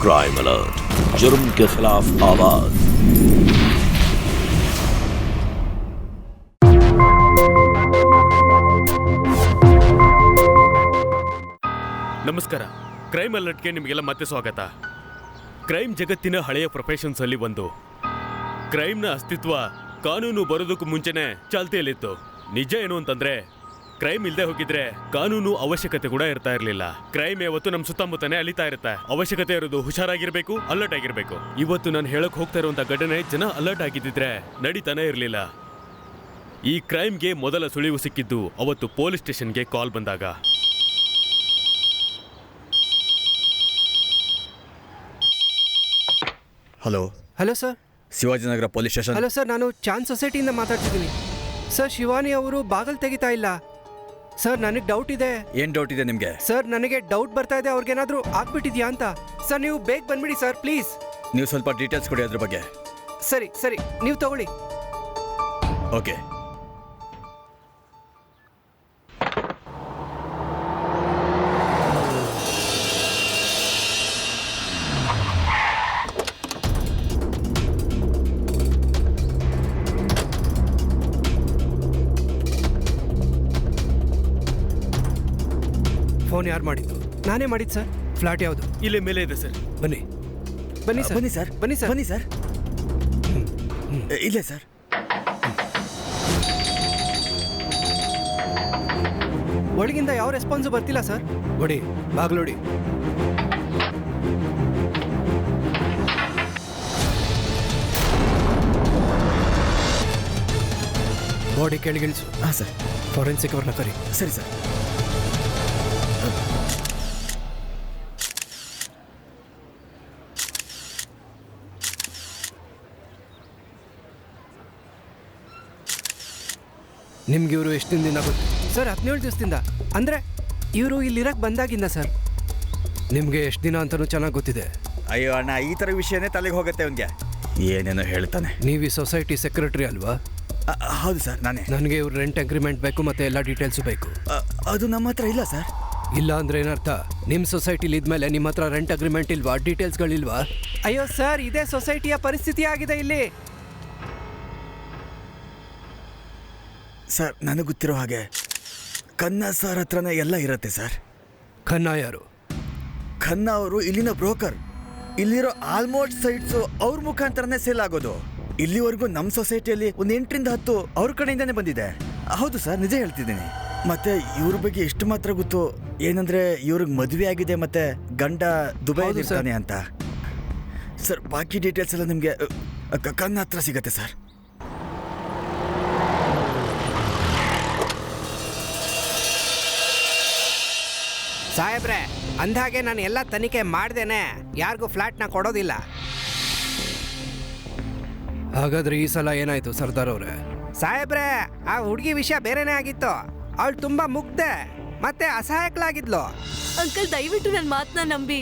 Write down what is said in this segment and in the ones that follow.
Crime alert, जुर्म के खिलाफ आवाज। ನಮಸ್ಕಾರ. ಕ್ರೈಮ್ ಅಲರ್ಟ್ಗೆ ನಿಮಗೆಲ್ಲ ಮತ್ತೆ ಸ್ವಾಗತ. ಕ್ರೈಮ್ ಜಗತ್ತಿನ ಹಳೆಯ ಪ್ರೊಫೆಷನ್ಸ್ ಅಲ್ಲಿ ಒಂದು. ಕ್ರೈಮ್ನ ಅಸ್ತಿತ್ವ ಕಾನೂನು ಬರೋದಕ್ಕೂ ಮುಂಚೆನೆ ಚಾಲ್ತಿಯಲ್ಲಿತ್ತು. ನಿಜ ಏನು ಅಂತಂದ್ರೆ ಕ್ರೈಮ್ ಇಲ್ಲದೆ ಹೋಗಿದ್ರೆ ಕಾನೂನು ಅವಶ್ಯಕತೆ ಕೂಡ ಇರ್ತಾ ಇರಲಿಲ್ಲ. ಕ್ರೈಮ್ ಯಾವತ್ತು ನಮ್ಮ ಸುತ್ತಮುತ್ತನೇ ಅಲಿತಾ ಇರುತ್ತೆ. ಅವಶ್ಯಕತೆ ಇರೋದು ಹುಷಾರಾಗಿರ್ಬೇಕು, ಅಲರ್ಟ್ ಆಗಿರ್ಬೇಕು. ಇವತ್ತು ನಾನು ಹೇಳಕ್ ಹೋಗ್ತಾ ಇರುವಂತ ಘಟನೆ ಜನ ಅಲರ್ಟ್ ಆಗಿದ್ದಿದ್ರೆ ನಡೀತಾನೆ ಇರಲಿಲ್ಲ. ಈ ಕ್ರೈಮ್ಗೆ ಮೊದಲ ಸುಳಿವು ಸಿಕ್ಕಿದ್ದು ಅವತ್ತು ಪೊಲೀಸ್ ಸ್ಟೇಷನ್ಗೆ ಕಾಲ್ ಬಂದಾಗ. Hello hello sir. Shivajinagar police station. Hello sir, ನಾನು ಚಾಂದ್ ಸೊಸೈಟಿಯಿಂದ ಮಾತಾಡ್ತಿದ್ದೀನಿ. ಸರ್, ಶಿವಾನಿ ಅವರು ಬಾಗಲ್ ತೆಗಿತಾ ಇಲ್ಲ ಸರ್. ನನಗೆ ಡೌಟ್ ಇದೆ. ಏನ್ ಡೌಟ್ ಇದೆ ನಿಮ್ಗೆ? ಸರ್, ನನಗೆ ಡೌಟ್ ಬರ್ತಾ ಇದೆ, ಅವ್ರಿಗೇನಾದ್ರೂ ಆಗ್ಬಿಟ್ಟಿದ್ಯಾ ಅಂತ. ಸರ್, ನೀವು ಬೇಗ ಬಂದ್ಬಿಡಿ ಸರ್, ಪ್ಲೀಸ್. ನೀವು ಸ್ವಲ್ಪ ಡೀಟೇಲ್ಸ್ ಕೊಡಿ ಅದ್ರ ಬಗ್ಗೆ. ಸರಿ ಸರಿ, ನೀವು ತಗೊಳ್ಳಿ. ಓಕೆ. ಫೋನ್ ಯಾರು ಮಾಡಿದ್ದು? ನಾನೇ ಮಾಡಿದ್ದು ಸರ್. ಫ್ಲಾಟ್ ಯಾವುದು? ಇಲ್ಲೇ ಮೇಲೆ ಇದೆ ಸರ್. ಬನ್ನಿ ಬನ್ನಿ ಸರ್. ಬನ್ನಿ ಸರ್. ಬನ್ನಿ ಸರ್. ಬನ್ನಿ ಸರ್. ಇಲ್ಲೇ ಸರ್. ಒಳಗಿಂದ ಯಾವ ರೆಸ್ಪಾನ್ಸು ಬರ್ತಿಲ್ಲ ಸರ್. ಹೊಡಿ, ಬಾಗ್ಲೋಡಿ. ಬಾಡಿ ಕೆಳಗಿಳಿಸು. ಹಾಂ ಸರ್. ಫಾರೆನ್ಸಿಕ್ ಅವ್ರನ್ನ ಕರಿ. ಸರಿ ಸರ್. ನಿಮ್ಗೆ ಇವರು ಎಷ್ಟು ದಿನದಿಂದ ಗೊತ್ತು ಸರ್? 17 ದಿವಸದಿಂದ. ಅಂದರೆ ಇವರು ಇಲ್ಲಿರಕ್ಕೆ ಬಂದಾಗಿಂದ ಸರ್. ನಿಮಗೆ ಎಷ್ಟು ದಿನ ಅಂತಲೂ ಚೆನ್ನಾಗಿ ಗೊತ್ತಿದೆ. ಅಯ್ಯೋ ಅಣ್ಣ, ಈ ಥರ ವಿಷಯನೇ ತಲೆಗೆ ಹೋಗುತ್ತೆ ಅವನಿಗೆ. ಏನೇನೋ ಹೇಳ್ತಾನೆ. ನೀವು ಈ ಸೊಸೈಟಿ ಸೆಕ್ರೆಟರಿ ಅಲ್ವಾ? ಹೌದು ಸರ್, ನಾನೇ. ನನಗೆ ಇವ್ರು ರೆಂಟ್ ಅಗ್ರಿಮೆಂಟ್ ಬೇಕು ಮತ್ತು ಎಲ್ಲ ಡೀಟೇಲ್ಸು ಬೇಕು. ಅದು ನಮ್ಮ ಹತ್ರ ಇಲ್ಲ ಸರ್. ಇಲ್ಲ ಅಂದರೆ ಏನರ್ಥ? ನಿಮ್ಮ ಸೊಸೈಟಿಲಿ ಇದ್ಮೇಲೆ ನಿಮ್ಮ ಹತ್ರ ರೆಂಟ್ ಅಗ್ರಿಮೆಂಟ್ ಇಲ್ವಾ? ಡೀಟೇಲ್ಸ್ಗಳಿಲ್ವಾ? ಅಯ್ಯೋ ಸರ್, ಇದೇ ಸೊಸೈಟಿಯ ಪರಿಸ್ಥಿತಿ ಆಗಿದೆ ಇಲ್ಲಿ. ಸರ್, ನನಗೆ ಗೊತ್ತಿರೋ ಹಾಗೆ ಖನ್ನಾ ಸರ್ ಹತ್ರನೇ ಎಲ್ಲ ಇರುತ್ತೆ ಸರ್. ಖನ್ನಾ ಯಾರು? ಖನ್ನಾ ಅವರು ಇಲ್ಲಿನ ಬ್ರೋಕರ್. ಇಲ್ಲಿರೋ ಆಲ್ಮೋಸ್ಟ್ ಸೈಟ್ಸು ಅವ್ರ ಮುಖಾಂತರನೇ ಸೇಲ್ ಆಗೋದು. ಇಲ್ಲಿವರೆಗೂ ನಮ್ಮ ಸೊಸೈಟಿಯಲ್ಲಿ ಒಂದು 8 ರಿಂದ 10 ಅವ್ರ ಕಡೆಯಿಂದಾನೇ ಬಂದಿದೆ. ಹೌದು ಸರ್, ನಿಜ ಹೇಳ್ತಿದ್ದೀನಿ. ಮತ್ತೆ ಇವ್ರ ಬಗ್ಗೆ ಎಷ್ಟು ಮಾತ್ರ ಗೊತ್ತು ಏನಂದ್ರೆ ಇವ್ರಿಗೆ ಮದುವೆ ಆಗಿದೆ ಮತ್ತೆ ಗಂಡ ದುಬೈಲಿ ಇರ್ತಾನೆ ಅಂತ. ಸರ್, ಬಾಕಿ ಡೀಟೇಲ್ಸ್ ಎಲ್ಲ ನಿಮಗೆ ಖನ್ನಾ ಹತ್ರ ಸಿಗತ್ತೆ ಸರ್. ಸಾಹೇಬ್ರೆ, ಅಂದಾಗೆ ನಾನು ಎಲ್ಲ ತನಿಖೆ ಮಾಡ್ದೇನೆ ಯಾರಿಗೂ ಫ್ಲಾಟ್ನ ಕೊಡೋದಿಲ್ಲ. ಹಾಗಾದ್ರೆ ಈ ಸಲ ಏನಾಯ್ತು ಸರ್ದಾರ್ ಅವ್ರೆ? ಸಾಹೇಬ್ರೆ, ಆ ಹುಡುಗಿ ವಿಷಯ ಬೇರೆನೇ ಆಗಿತ್ತು. ಅವಳು ತುಂಬಾ ಮುಗ್ಧೆ ಮತ್ತೆ ಅಸಹಾಯಕಲಾಗಿದ್ಲು. ಅಂಕಲ್, ದಯವಿಟ್ಟು ನನ್ನ ಮಾತನ್ನ ನಂಬಿ.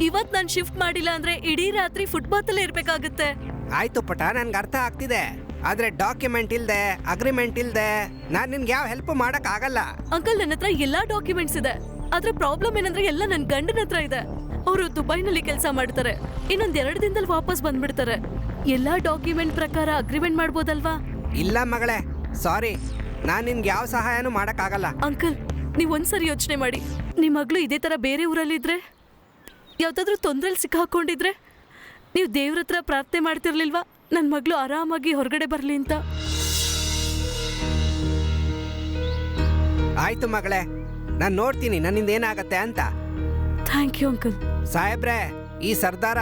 ಇವತ್ತು ನಾನು ಶಿಫ್ಟ್ ಮಾಡಿಲ್ಲ ಅಂದ್ರೆ ಇಡೀ ರಾತ್ರಿ ಫುಟ್ಪಾತಲ್ಲೇ ಇರ್ಬೇಕಾಗುತ್ತೆ. ಆಯ್ತು ಪಟ, ನನ್ಗೆ ಅರ್ಥ ಆಗ್ತಿದೆ. ಆದ್ರೆ ಡಾಕ್ಯುಮೆಂಟ್ ಇಲ್ದೆ, ಅಗ್ರಿಮೆಂಟ್ ಇಲ್ದೆ ನಾನು ನಿನ್ಗೆ ಯಾವ ಹೆಲ್ಪ್ ಮಾಡಕ್ ಆಗಲ್ಲ. ಅಂಕಲ್, ನನ್ನ ಹತ್ರ ಎಲ್ಲಾ ಡಾಕ್ಯುಮೆಂಟ್ಸ್ ಇದೆ. ಆದ್ರೆ ಪ್ರಾಬ್ಲಮ್ ಏನಂದ್ರೆ ಎಲ್ಲ ನನ್ನ ಗಂಡನ ಹತ್ರ ಇದೆ. ಅವರು ದುಬೈನಲ್ಲಿ ಕೆಲಸ ಮಾಡ್ತಾರೆ. ಇನ್ನೊಂದ್ 2 ದಿನದಲ್ಲಿ ವಾಪಸ್ ಬಂದ್ಬಿಡ್ತಾರೆ. ಎಲ್ಲಾ ಡಾಕ್ಯುಮೆಂಟ್ ಪ್ರಕಾರ ಅಗ್ರಿಮೆಂಟ್ ಮಾಡ್ಬೋದಲ್ವಾ? ಇಲ್ಲ ಮಗಳೇ, ಸಾರಿ, ನಾನು ನಿನ್ಗೆ ಯಾವ ಸಹಾಯನೂ ಮಾಡಕ್ ಆಗಲ್ಲ. ಅಂಕಲ್, ನೀವ್ ಒಂದ್ಸರಿ ಯೋಚನೆ ಮಾಡಿ. ನಿಮ್ ಮಗಳು ಇದೇ ತರ ಬೇರೆ ಊರಲ್ಲಿದ್ರೆ, ಯಾವ್ದಾದ್ರು ತೊಂದ್ರೆಲಿ ಸಿಕ್ಕಾಕೊಂಡಿದ್ರೆ ನೀವು ದೇವ್ರ ಹತ್ರ ಪ್ರಾರ್ಥನೆ ಮಾಡ್ತಿರ್ಲಿಲ್ವಾ ನನ್ ಮಗಳು ಆರಾಮಾಗಿ ಹೊರಗಡೆ ಬರ್ಲಿ ಅಂತ? ಆಯ್ತು ಮಗಳೇ, ನಾನು ನೋಡ್ತೀನಿ ನನ್ನಿಂದ ಏನಾಗತ್ತೆ ಅಂತ. Thank you uncle. ಸಾಹೇಬ್ರೆ, ಈ ಸರ್ದಾರ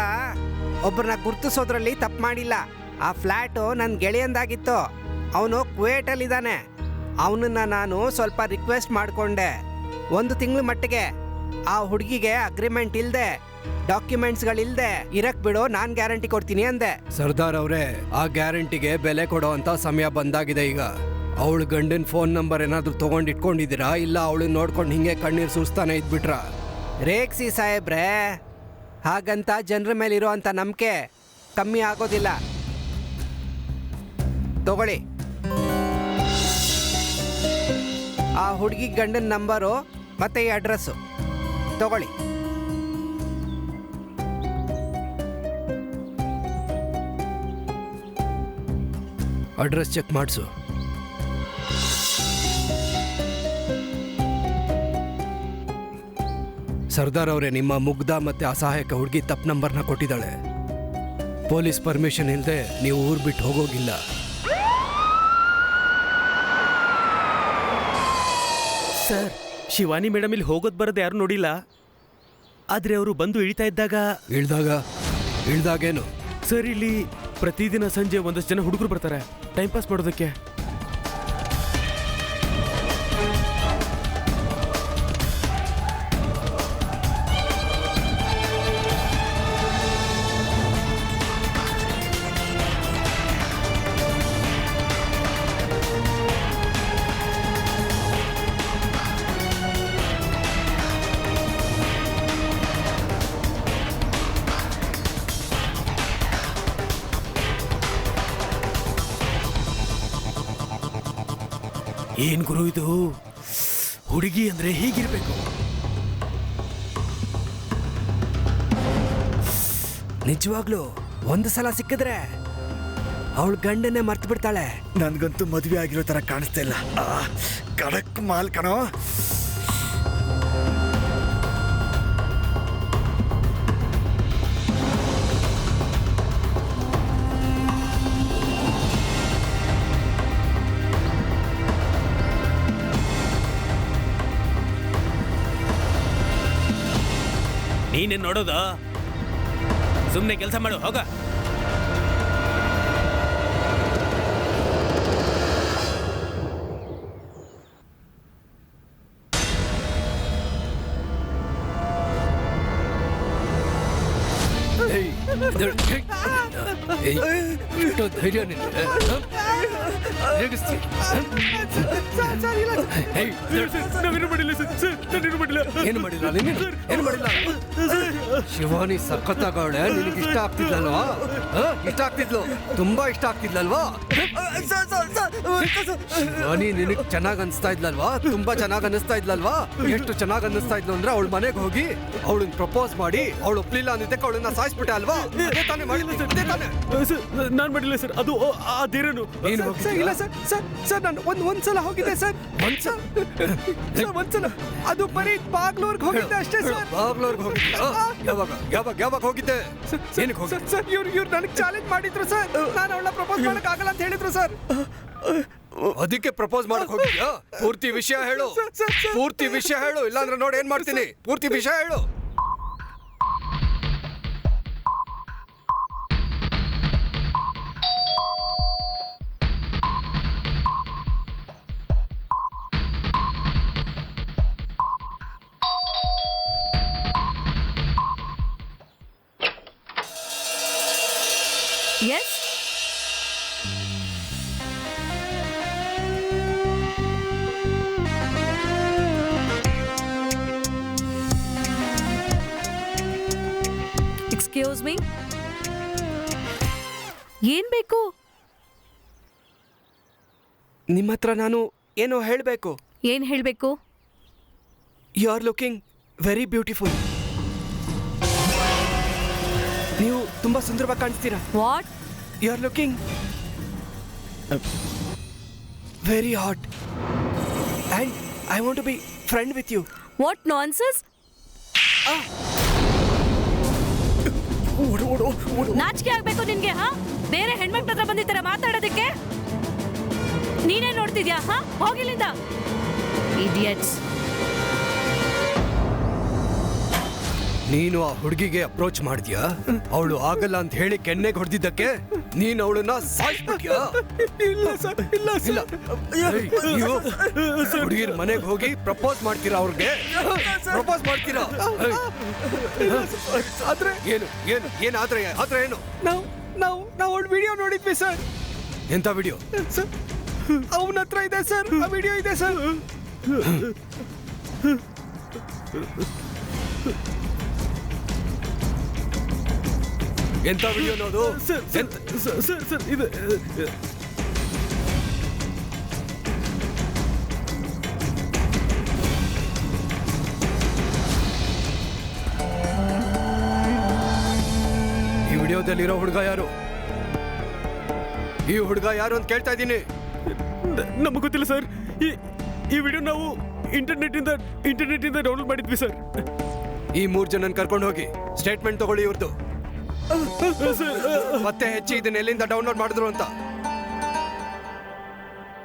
ಒಬ್ಬರನ್ನ ಗುರ್ತಿಸೋದ್ರಲ್ಲಿ ತಪ್ಪು ಮಾಡಿಲ್ಲ. ಆ ಫ್ಲ್ಯಾಟು ನನ್ನ ಗೆಳೆಯಂದಾಗಿತ್ತು. ಅವನು ಕುವೇಟಲ್ಲಿದ್ದಾನೆ. ಅವನನ್ನ ನಾನು ಸ್ವಲ್ಪ ರಿಕ್ವೆಸ್ಟ್ ಮಾಡಿಕೊಂಡೆ, 1 ತಿಂಗಳ ಮಟ್ಟಿಗೆ ಆ ಹುಡುಗಿಗೆ ಅಗ್ರಿಮೆಂಟ್ ಇಲ್ಲದೆ, ಡಾಕ್ಯುಮೆಂಟ್ಸ್ಗಳಿಲ್ದೆ ಇರಕ್ ಬಿಡು, ನಾನು ಗ್ಯಾರಂಟಿ ಕೊಡ್ತೀನಿ ಅಂದೆ. ಸರ್ದಾರ್ ಅವರೇ, ಆ ಗ್ಯಾರಂಟಿಗೆ ಬೆಲೆ ಕೊಡೋ ಅಂತ ಸಮಯ ಬಂದಾಗಿದೆ ಈಗ. ಅವಳು ಗಂಡನ ಫೋನ್ ನಂಬರ್ ಏನಾದರೂ ತೊಗೊಂಡು ಇಟ್ಕೊಂಡಿದ್ದೀರಾ? ಇಲ್ಲ ಅವಳನ್ನ ನೋಡ್ಕೊಂಡು ಹಿಂಗೆ ಕಣ್ಣೀರು ಸುರಿಸ್ತಾನೆ ಇದ್ಬಿಟ್ರಾ? ರೇಕ್ಸಿ ಸಾಹೇಬ್ರೆ, ಹಾಗಂತ ಜನರ ಮೇಲೆ ಇರೋವಂಥ ನಂಬಿಕೆ ಕಮ್ಮಿ ಆಗೋದಿಲ್ಲ. ತಗೊಳ್ಳಿ, ಆ ಹುಡುಗಿ ಗಂಡನ ನಂಬರು ಮತ್ತೆ ಈ ಅಡ್ರೆಸ್ಸು ತಗೊಳ್ಳಿ. ಅಡ್ರೆಸ್ ಚೆಕ್ ಮಾಡಿಸು. ಸರ್ದಾರ್ ಅವರೇ, ನಿಮ್ಮ ಮುಗ್ಧ ಮತ್ತೆ ಅಸಹಾಯಕ ಹುಡುಗಿ ತಪ್ಪು ನಂಬರ್ನ ಕೊಟ್ಟಿದ್ದಾಳೆ. ಪೊಲೀಸ್ ಪರ್ಮಿಷನ್ ಇಲ್ಲದೆ ನೀವು ಊರು ಬಿಟ್ಟು ಹೋಗೋಗಿಲ್ಲ. ಸರ್, ಶಿವಾನಿ ಮೇಡಮ್ ಇಲ್ಲಿ ಹೋಗೋದು ಬರೋದು ಯಾರು ನೋಡಿಲ್ಲ. ಆದ್ರೆ ಅವರು ಬಂದು ಇಳಿತಾ ಇದ್ದಾಗ ಇಳ್ದಾಗೇನು? ಸರ್, ಇಲ್ಲಿ ಪ್ರತಿದಿನ ಸಂಜೆ ಒಂದಷ್ಟು ಜನ ಹುಡುಗರು ಬರ್ತಾರೆ ಟೈಮ್ ಪಾಸ್ ಮಾಡೋದಕ್ಕೆ. ಏನ್ ಗುರು ಇದು? ಹುಡುಗಿ ಅಂದ್ರೆ ಹೀಗಿರ್ಬೇಕು. ನಿಜವಾಗ್ಲೂ ಒಂದು ಸಲ ಸಿಕ್ಕಿದ್ರೆ ಅವಳು ಗಂಡನ್ನೇ ಮರ್ತು ಬಿಡ್ತಾಳೆ. ನನ್ಗಂತೂ ಮದುವೆ ಆಗಿರೋ ತರ ಕಾಣಿಸ್ತಾ ಇಲ್ಲ. ಕಡಕ್ ಮಾಲ್ ಕಣೋ. ನೀನೇನ್ ನೋಡೋದು? ಸುಮ್ಮನೆ ಕೆಲಸ ಮಾಡು, ಹೋಗ. ಧೈರ್ಯ ಏನು ಮಾಡಿಲ್ಲ. ಶಿವಾನಿ ಸಖತ್ತಾಗವಳೆ. ನಿನಗೆ ಇಷ್ಟ ಆಗ್ತಿದ್ಲಲ್ವಾ? ಇಷ್ಟ ಆಗ್ತಿದ್ಲು, ತುಂಬಾ ಇಷ್ಟ ಆಗ್ತಿದ್ಲಲ್ವಾ? ಶಿವಾನಿ ನಿನಗೆ ಚೆನ್ನಾಗ್ ಅನಿಸ್ತಾ ಇದ್ಲಲ್ವಾ? ತುಂಬಾ ಚೆನ್ನಾಗ್ ಅನಿಸ್ತಾ ಇದ್ಲಲ್ವಾ? ಎಷ್ಟು ಚೆನ್ನಾಗ್ ಅನಿಸ್ತಾ ಇದ್ಲು ಅಂದ್ರೆ ಅವಳ ಮನೆಗೆ ಹೋಗಿ ಅವಳನ್ನ ಪ್ರಪೋಸ್ ಮಾಡಿ ಅವಳು ಒಪ್ಲಿಲ್ಲ ಅಂದಿದ್ದಕ್ಕೆ ಅವಳನ್ನ ಸಾಯಿಸ್ಬಿಟ್ಟೆ ಅಲ್ವಾ? ಅದೇ ತಾನೇ ಮಾಡಿಲ್ಲ. ನಾನ್ ಮಾಡಿಲ್ಲ ಸರ್, ಅದು ಅದೇನು. ಇಲ್ಲ ಸರ್, ನಾನು ಒಂದ್ಸಲ ಹೋಗಿದ್ದೆ ಸರ್. ಒಂದ್ಸಲ ಅದು ಬರೀ ಬಾಗ್ಲೂರ್ಗೆ ಹೋಗಿದ್ದೆ ಅಷ್ಟೇ ಸರ್. ಬಾಗ್ಲೂರ್ಗೆ ಹೋಗಿದ್ದೆ? ಯಾವಾಗ ಹೋಗಿದ್ದೆ? ಸರ್, ಇವ್ರು ನನಗೆ ಚಾಲೆಂಜ್ ಮಾಡಿದ್ರು ಸರ್. ನಾನು ಅವಳನ್ನ ಪ್ರಪೋಸ್ ಮಾಡಕ್ ಆಗಲ್ಲ ಅಂತ ಹೇಳಿದ್ರು ಸರ್. ಅದಕ್ಕೆ ಪ್ರಪೋಸ್ ಮಾಡಕ್ ಹೋಗಿದ್ಯಾ? ಪೂರ್ತಿ ವಿಷಯ ಹೇಳು. ಪೂರ್ತಿ ವಿಷಯ ಹೇಳು, ಇಲ್ಲಾಂದ್ರೆ ನೋಡಿ ಏನ್ ಮಾಡ್ತೀನಿ. ಪೂರ್ತಿ ವಿಷಯ ಹೇಳು. Yes? Excuse me? ಏನ್ ಬೇಕು? ನಿಮ್ಮ ಹತ್ರ ನಾನು ಏನೋ ಹೇಳಬೇಕು. ಏನ್ ಹೇಳ್ಬೇಕು? You are looking very beautiful. ನೀವು ತುಂಬಾ ಸುಂದರವಾಗಿ ಕಾಣಿಸ್ತೀರಾ. What? You are looking very hot and I want to be friend with you. What nonsense? ನಾಚಿಕೆ ಆಗ್ಬೇಕು ನಿನ್ಗೆ? ಹಾ, ಬೇರೆ ಹೆಣ್ಮಕ್ಳ ಹತ್ರ ಬಂದಿದ್ದಾರೆ ಮಾತಾಡೋದಕ್ಕೆ. ನೀನೇ ನೋಡ್ತಿದ್ಯಾ? ಹಾ, ಹೋಗಿಲ್ಲಿಂದ. ಇಡಿಯಟ್ಸ್. ನೀನು ಆ ಹುಡುಗಿಗೆ ಅಪ್ರೋಚ್ ಮಾಡಿದ್ಯಾ? ಅವಳು ಆಗಲ್ಲ ಅಂತ ಹೇಳಿ ಕೆನ್ನೆಗೆ ಹೊಡೆದಿದ್ದಕ್ಕೆ ನೀನು ಅವಳನ್ನ ಸಾಯಿಸ್ಬಿಟ್ಯಾ? ಇಲ್ಲ. ಹುಡುಗಿರ ಮನೆಗೆ ಹೋಗಿ ಪ್ರಪೋಸ್ ಮಾಡ್ತೀರಾ? ಅವ್ರಿಗೆ ಪ್ರಪೋಸ್ ಮಾಡ್ತೀರಾ? ಆದ್ರೆ ಏನು ಆದ್ರೆ ಏನು? ನಾವು ಅವಳ ವಿಡಿಯೋ ನೋಡಿದ್ವಿ ಸರ್. ಎಂತ ವಿಡಿಯೋ? ಅವನ ಹತ್ರ ಇದೆ ಸರ್, ಆ ವಿಡಿಯೋ ಇದೆ ಸರ್. ಎಂತ ವಿಡಿಯೋ ನೋದು? ಸರ್, ಇದು ಈ ವಿಡಿಯೋದಲ್ಲಿರೋ ಹುಡುಗ ಯಾರು? ಈ ಹುಡುಗ ಯಾರು ಅಂತ ಕೇಳ್ತಾ ಇದ್ದೀನಿ. ನಮಗೆ ಗೊತ್ತಿಲ್ಲ ಸರ್. ಈ ವಿಡಿಯೋ ನಾವು ಇಂಟರ್ನೆಟ್ ಇಂದ ಡೌನ್ಲೋಡ್ ಮಾಡಿದ್ವಿ ಸರ್. ಈ 3 ಜನನ್ ಕರ್ಕೊಂಡು ಹೋಗಿ ಸ್ಟೇಟ್ಮೆಂಟ್ ತಗೊಳ್ಳಿ ಇವ್ರದ್ದು. ಮತ್ತೆ ಹೆಚ್ಚಿ ಇದನ್ನ ಎಲ್ಲಿಂದ ಡೌನ್ಲೋಡ್ ಮಾಡಿದ್ರು ಅಂತ.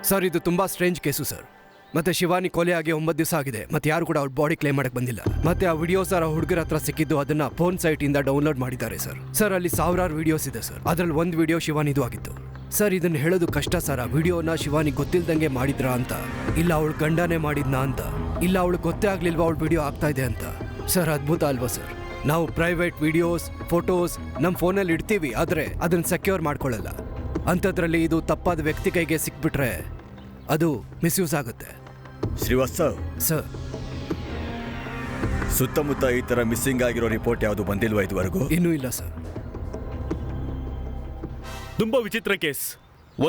ಸರ್, ಇದು ತುಂಬಾ ಸ್ಟ್ರೇಂಜ್ ಕೇಸು ಸರ್. ಮತ್ತೆ ಶಿವಾನಿ ಕೊಲೆ ಆಗಿ 9 ದಿವಸ ಆಗಿದೆ. ಮತ್ತೆ ಯಾರು ಕೂಡ ಅವ್ರ ಬಾಡಿ ಕ್ಲೇಮ್ ಮಾಡಕ್ ಬಂದಿಲ್ಲ. ಮತ್ತೆ ಆ ವಿಡಿಯೋಸ್ ಆ ಹುಡುಗರ ಹತ್ರ ಸಿಕ್ಕಿದ್ದು ಅದನ್ನ ಫೋನ್ ಸೈಟ್ ಇಂದ ಡೌನ್ಲೋಡ್ ಮಾಡಿದ್ದಾರೆ ಸರ್. ಸರ್, ಅಲ್ಲಿ ಸಾವಿರಾರು ವಿಡಿಯೋಸ್ ಇದೆ ಸರ್. ಅದ್ರಲ್ಲಿ ಒಂದು ವಿಡಿಯೋ ಶಿವಾನಿದು ಆಗಿತ್ತು ಸರ್. ಇದನ್ನ ಹೇಳೋದು ಕಷ್ಟ ಸರ್. ಆ ವಿಡಿಯೋನ ಶಿವಾನಿ ಗೊತ್ತಿಲ್ದಂಗೆ ಮಾಡಿದ್ರಾ ಅಂತ, ಇಲ್ಲ ಅವಳು ಗಂಡನೇ ಮಾಡಿದ್ನಾ ಅಂತ, ಇಲ್ಲ ಅವಳು ಗೊತ್ತೇ ಆಗ್ಲಿಲ್ವಾ ಅವಳು ವಿಡಿಯೋ ಆಗ್ತಾ ಇದೆ ಅಂತ. ಸರ್, ಅದ್ಭುತ ಅಲ್ವಾ ಸರ್? ನಾವು ಪ್ರೈವೇಟ್ ವಿಡಿಯೋಸ್ ಫೋಟೋಸ್ ನಮ್ಮ ಫೋನಲ್ಲಿ ಇಡ್ತೀವಿ, ಆದರೆ ಅದನ್ನ ಸೆಕ್ಯೂರ್ ಮಾಡ್ಕೊಳ್ಳಲ್ಲ. ಅಂಥದ್ರಲ್ಲಿ ಇದು ತಪ್ಪಾದ ವ್ಯಕ್ತಿ ಕೈಗೆ ಸಿಕ್ಬಿಟ್ರೆ ಅದು ಮಿಸ್ಯೂಸ್ ಆಗುತ್ತೆ. ಶ್ರೀವಾಸ್ತವ್ ಸರ್, ಸುತ್ತಮುತ್ತ ಈ ತರ ಮಿಸ್ಸಿಂಗ್ ಆಗಿರೋ ರಿಪೋರ್ಟ್ ಯಾವುದು ಬಂದಿಲ್ವಾ ಇದುವರೆಗೂ? ಇನ್ನೂ ಇಲ್ಲ ಸರ್. ತುಂಬಾ ವಿಚಿತ್ರ ಕೇಸ್.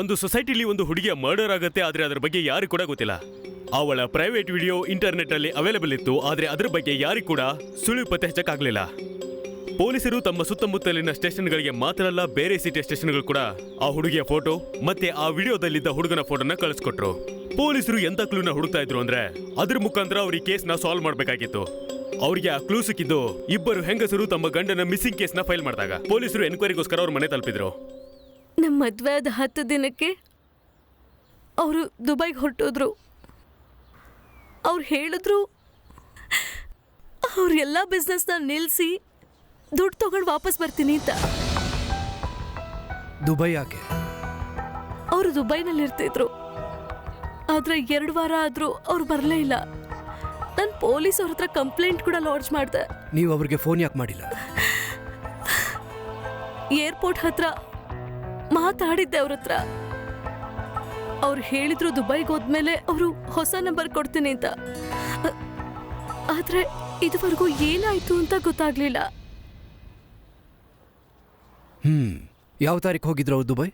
ಒಂದು ಸೊಸೈಟಿಲಿ ಒಂದು ಹುಡುಗಿಯ ಮರ್ಡರ್ ಆಗುತ್ತೆ, ಆದ್ರೆ ಅದರ ಬಗ್ಗೆ ಯಾರಿಗೂ ಕೂಡ ಗೊತ್ತಿಲ್ಲ. ಅವಳ ಪ್ರೈವೇಟ್ ವಿಡಿಯೋ ಇಂಟರ್ನೆಟ್ ಅಲ್ಲಿ ಅವೈಲೇಬಲ್ ಇತ್ತು, ಆದ್ರೆ ಅದರ ಬಗ್ಗೆ ಯಾರಿಗೂ ಕೂಡ ಸುಳಿವು ಪತ್ತೆ ಹಚ್ಚಕ್ಕಾಗ್ಲಿಲ್ಲ. ಪೊಲೀಸರು ತಮ್ಮ ಸುತ್ತಮುತ್ತಲಿನ ಸ್ಟೇಷನ್ಗಳಿಗೆ ಮಾತ್ರ ಅಲ್ಲ, ಬೇರೆ ಸಿಟಿ ಸ್ಟೇಷನ್ಗಳು ಕೂಡ ಆ ಹುಡುಗಿಯ ಫೋಟೋ ಮತ್ತೆ ಆ ವಿಡಿಯೋದಲ್ಲಿದ್ದ ಹುಡುಗನ ಫೋಟೋನ ಕಳಿಸ್ಕೊಟ್ರು. ಪೊಲೀಸರು ಎಂತ ಕ್ಲೂನ ಹುಡುಕ್ತಾ ಇದ್ರು ಅಂದ್ರೆ ಅದ್ರ ಮುಖಾಂತರ ಅವ್ರಿಗೆ ಕೇಸ್ನ ಸಾಲ್ವ್ ಮಾಡ್ಬೇಕಾಗಿತ್ತು. ಅವ್ರಿಗೆ ಆ ಕ್ಲೂ ಸಿಕ್ಕಿದ್ದು ಇಬ್ಬರು ಹೆಂಗಸರು ತಮ್ಮ ಗಂಡನ ಮಿಸ್ಸಿಂಗ್ ಕೇಸ್ನ ಫೈಲ್ ಮಾಡಿದಾಗ. ಪೊಲೀಸರು ಎನ್ಕ್ವೈರಿಗೋಸ್ಕರ ಅವ್ರ ಮನೆ ತಲುಪಿದ್ರು. ನಮ್ಮ ಮದುವೆ ಆದ 10 ದಿನಕ್ಕೆ ಅವರು ದುಬೈಗೆ ಹೊರಟೋದ್ರು. ಅವ್ರು ಹೇಳಿದ್ರು ಅವ್ರ ಎಲ್ಲ ಬಿಸ್ನೆಸ್ನ ನಿಲ್ಲಿಸಿ ದುಡ್ಡು ತಗೊಂಡು ವಾಪಸ್ ಬರ್ತೀನಿ ಅಂತ. ದುಬೈ ಯಾಕೆ? ಅವರು ದುಬೈನಲ್ಲಿ ಇರ್ತಿದ್ರು, ಆದರೆ 2 ವಾರ ಆದರೂ ಅವ್ರು ಬರಲೇ ಇಲ್ಲ. ನಾನು ಪೊಲೀಸ್ ಅವ್ರ ಹತ್ರ ಕಂಪ್ಲೇಂಟ್ ಕೂಡ ಲಾಡ್ಜ್ ಮಾಡಿದೆ. ನೀವು ಅವ್ರಿಗೆ ಫೋನ್ ಯಾಕೆ ಮಾಡಿಲ್ಲ? ಏರ್ಪೋರ್ಟ್ ಹತ್ರ ಮಾತಾಡಿದ್ದೆ ಅವ್ರ ಹತ್ರ. ಅವ್ರು ಹೇಳಿದ್ರು ದುಬೈಗೆ ಹೋದ್ಮೇಲೆ ಅವರು ಹೊಸ ನಂಬರ್ ಕೊಡ್ತೀನಿ ಅಂತ. ಆದ್ರೆ ಇದುವರೆಗೂ ಏನಾಯ್ತು ಅಂತ ಗೊತ್ತಾಗ್ಲಿಲ್ಲ. ಯಾವ ತಾರೀಕು ಹೋಗಿದ್ರು ಅವ್ರು ದುಬೈ?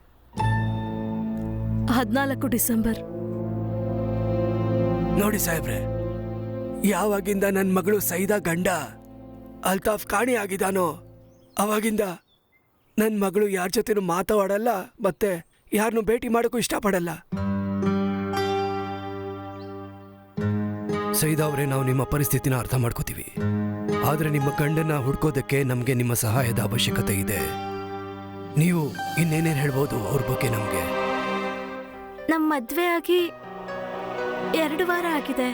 14 ಡಿಸೆಂಬರ್. ನೋಡಿ ಸಾಹೇಬ್ರೆ, ಯಾವಾಗಿಂದ ನನ್ನ ಮಗಳು ಸೈದಾ ಗಂಡ ಅಲ್ತಾಫ್ ಕಾಣಿ ಆಗಿದಾನೋ ಅವಾಗಿಂದ ನನ್ನ ಮಗಳು ಯಾರ ಜೊತೆನೂ ಮಾತಾಡಲ್ಲ, ಮತ್ತೆ ಯಾರನ್ನು ಭೇಟಿ ಮಾಡೋಕ್ಕೂ ಇಷ್ಟಪಡಲ್ಲ. ಸೈದಾ ಅವರೇ, ನಾವು ನಿಮ್ಮ ಪರಿಸ್ಥಿತಿನ ಅರ್ಥ ಮಾಡ್ಕೋತೀವಿ, ಆದರೆ ನಿಮ್ಮ ಗಂಡನ ಹುಡ್ಕೋದಕ್ಕೆ ನಮಗೆ ನಿಮ್ಮ ಸಹಾಯದ ಅವಶ್ಯಕತೆ ಇದೆ. ನೀವು ಇನ್ನೇನೇನು ಹೇಳ್ಬೋದು ಅವ್ರ ಬಗ್ಗೆ ನಮಗೆ? ನಮ್ಮ ಮದ್ವೆ ಆಗಿ 2 ವಾರ ಆಗಿದೆ.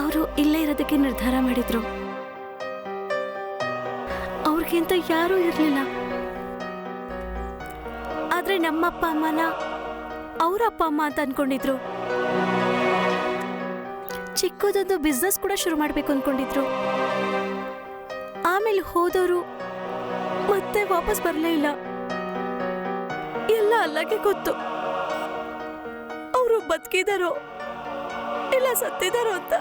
ಅವರು ಇಲ್ಲೇ ಇರೋದಕ್ಕೆ ನಿರ್ಧಾರ ಮಾಡಿದ್ರು. ಅವ್ರಿಗಿಂತ ಯಾರೂ ಇರಲಿಲ್ಲ. ಆದ್ರೆ ನಮ್ಮಪ್ಪ ಅಮ್ಮನ ಅವ್ರ ಅಪ್ಪ ಅಮ್ಮ ಅಂತ ಅನ್ಕೊಂಡಿದ್ರು. ಚಿಕ್ಕದೊಂದು ಬಿಸ್ನೆಸ್ ಕೂಡ ಶುರು ಮಾಡ್ಬೇಕು ಅನ್ಕೊಂಡಿದ್ರು. ಆಮೇಲೆ ಹೋದವರು ಮತ್ತೆ ವಾಪಸ್ ಬರಲೇ ಇಲ್ಲ. ಎಲ್ಲ ಅಲ್ಲಗೆ ಗೊತ್ತು ಅವರು ಬದುಕಿದಾರೋ ಇಲ್ಲ ಸತ್ತಿದಾರೋ ಅಂತ.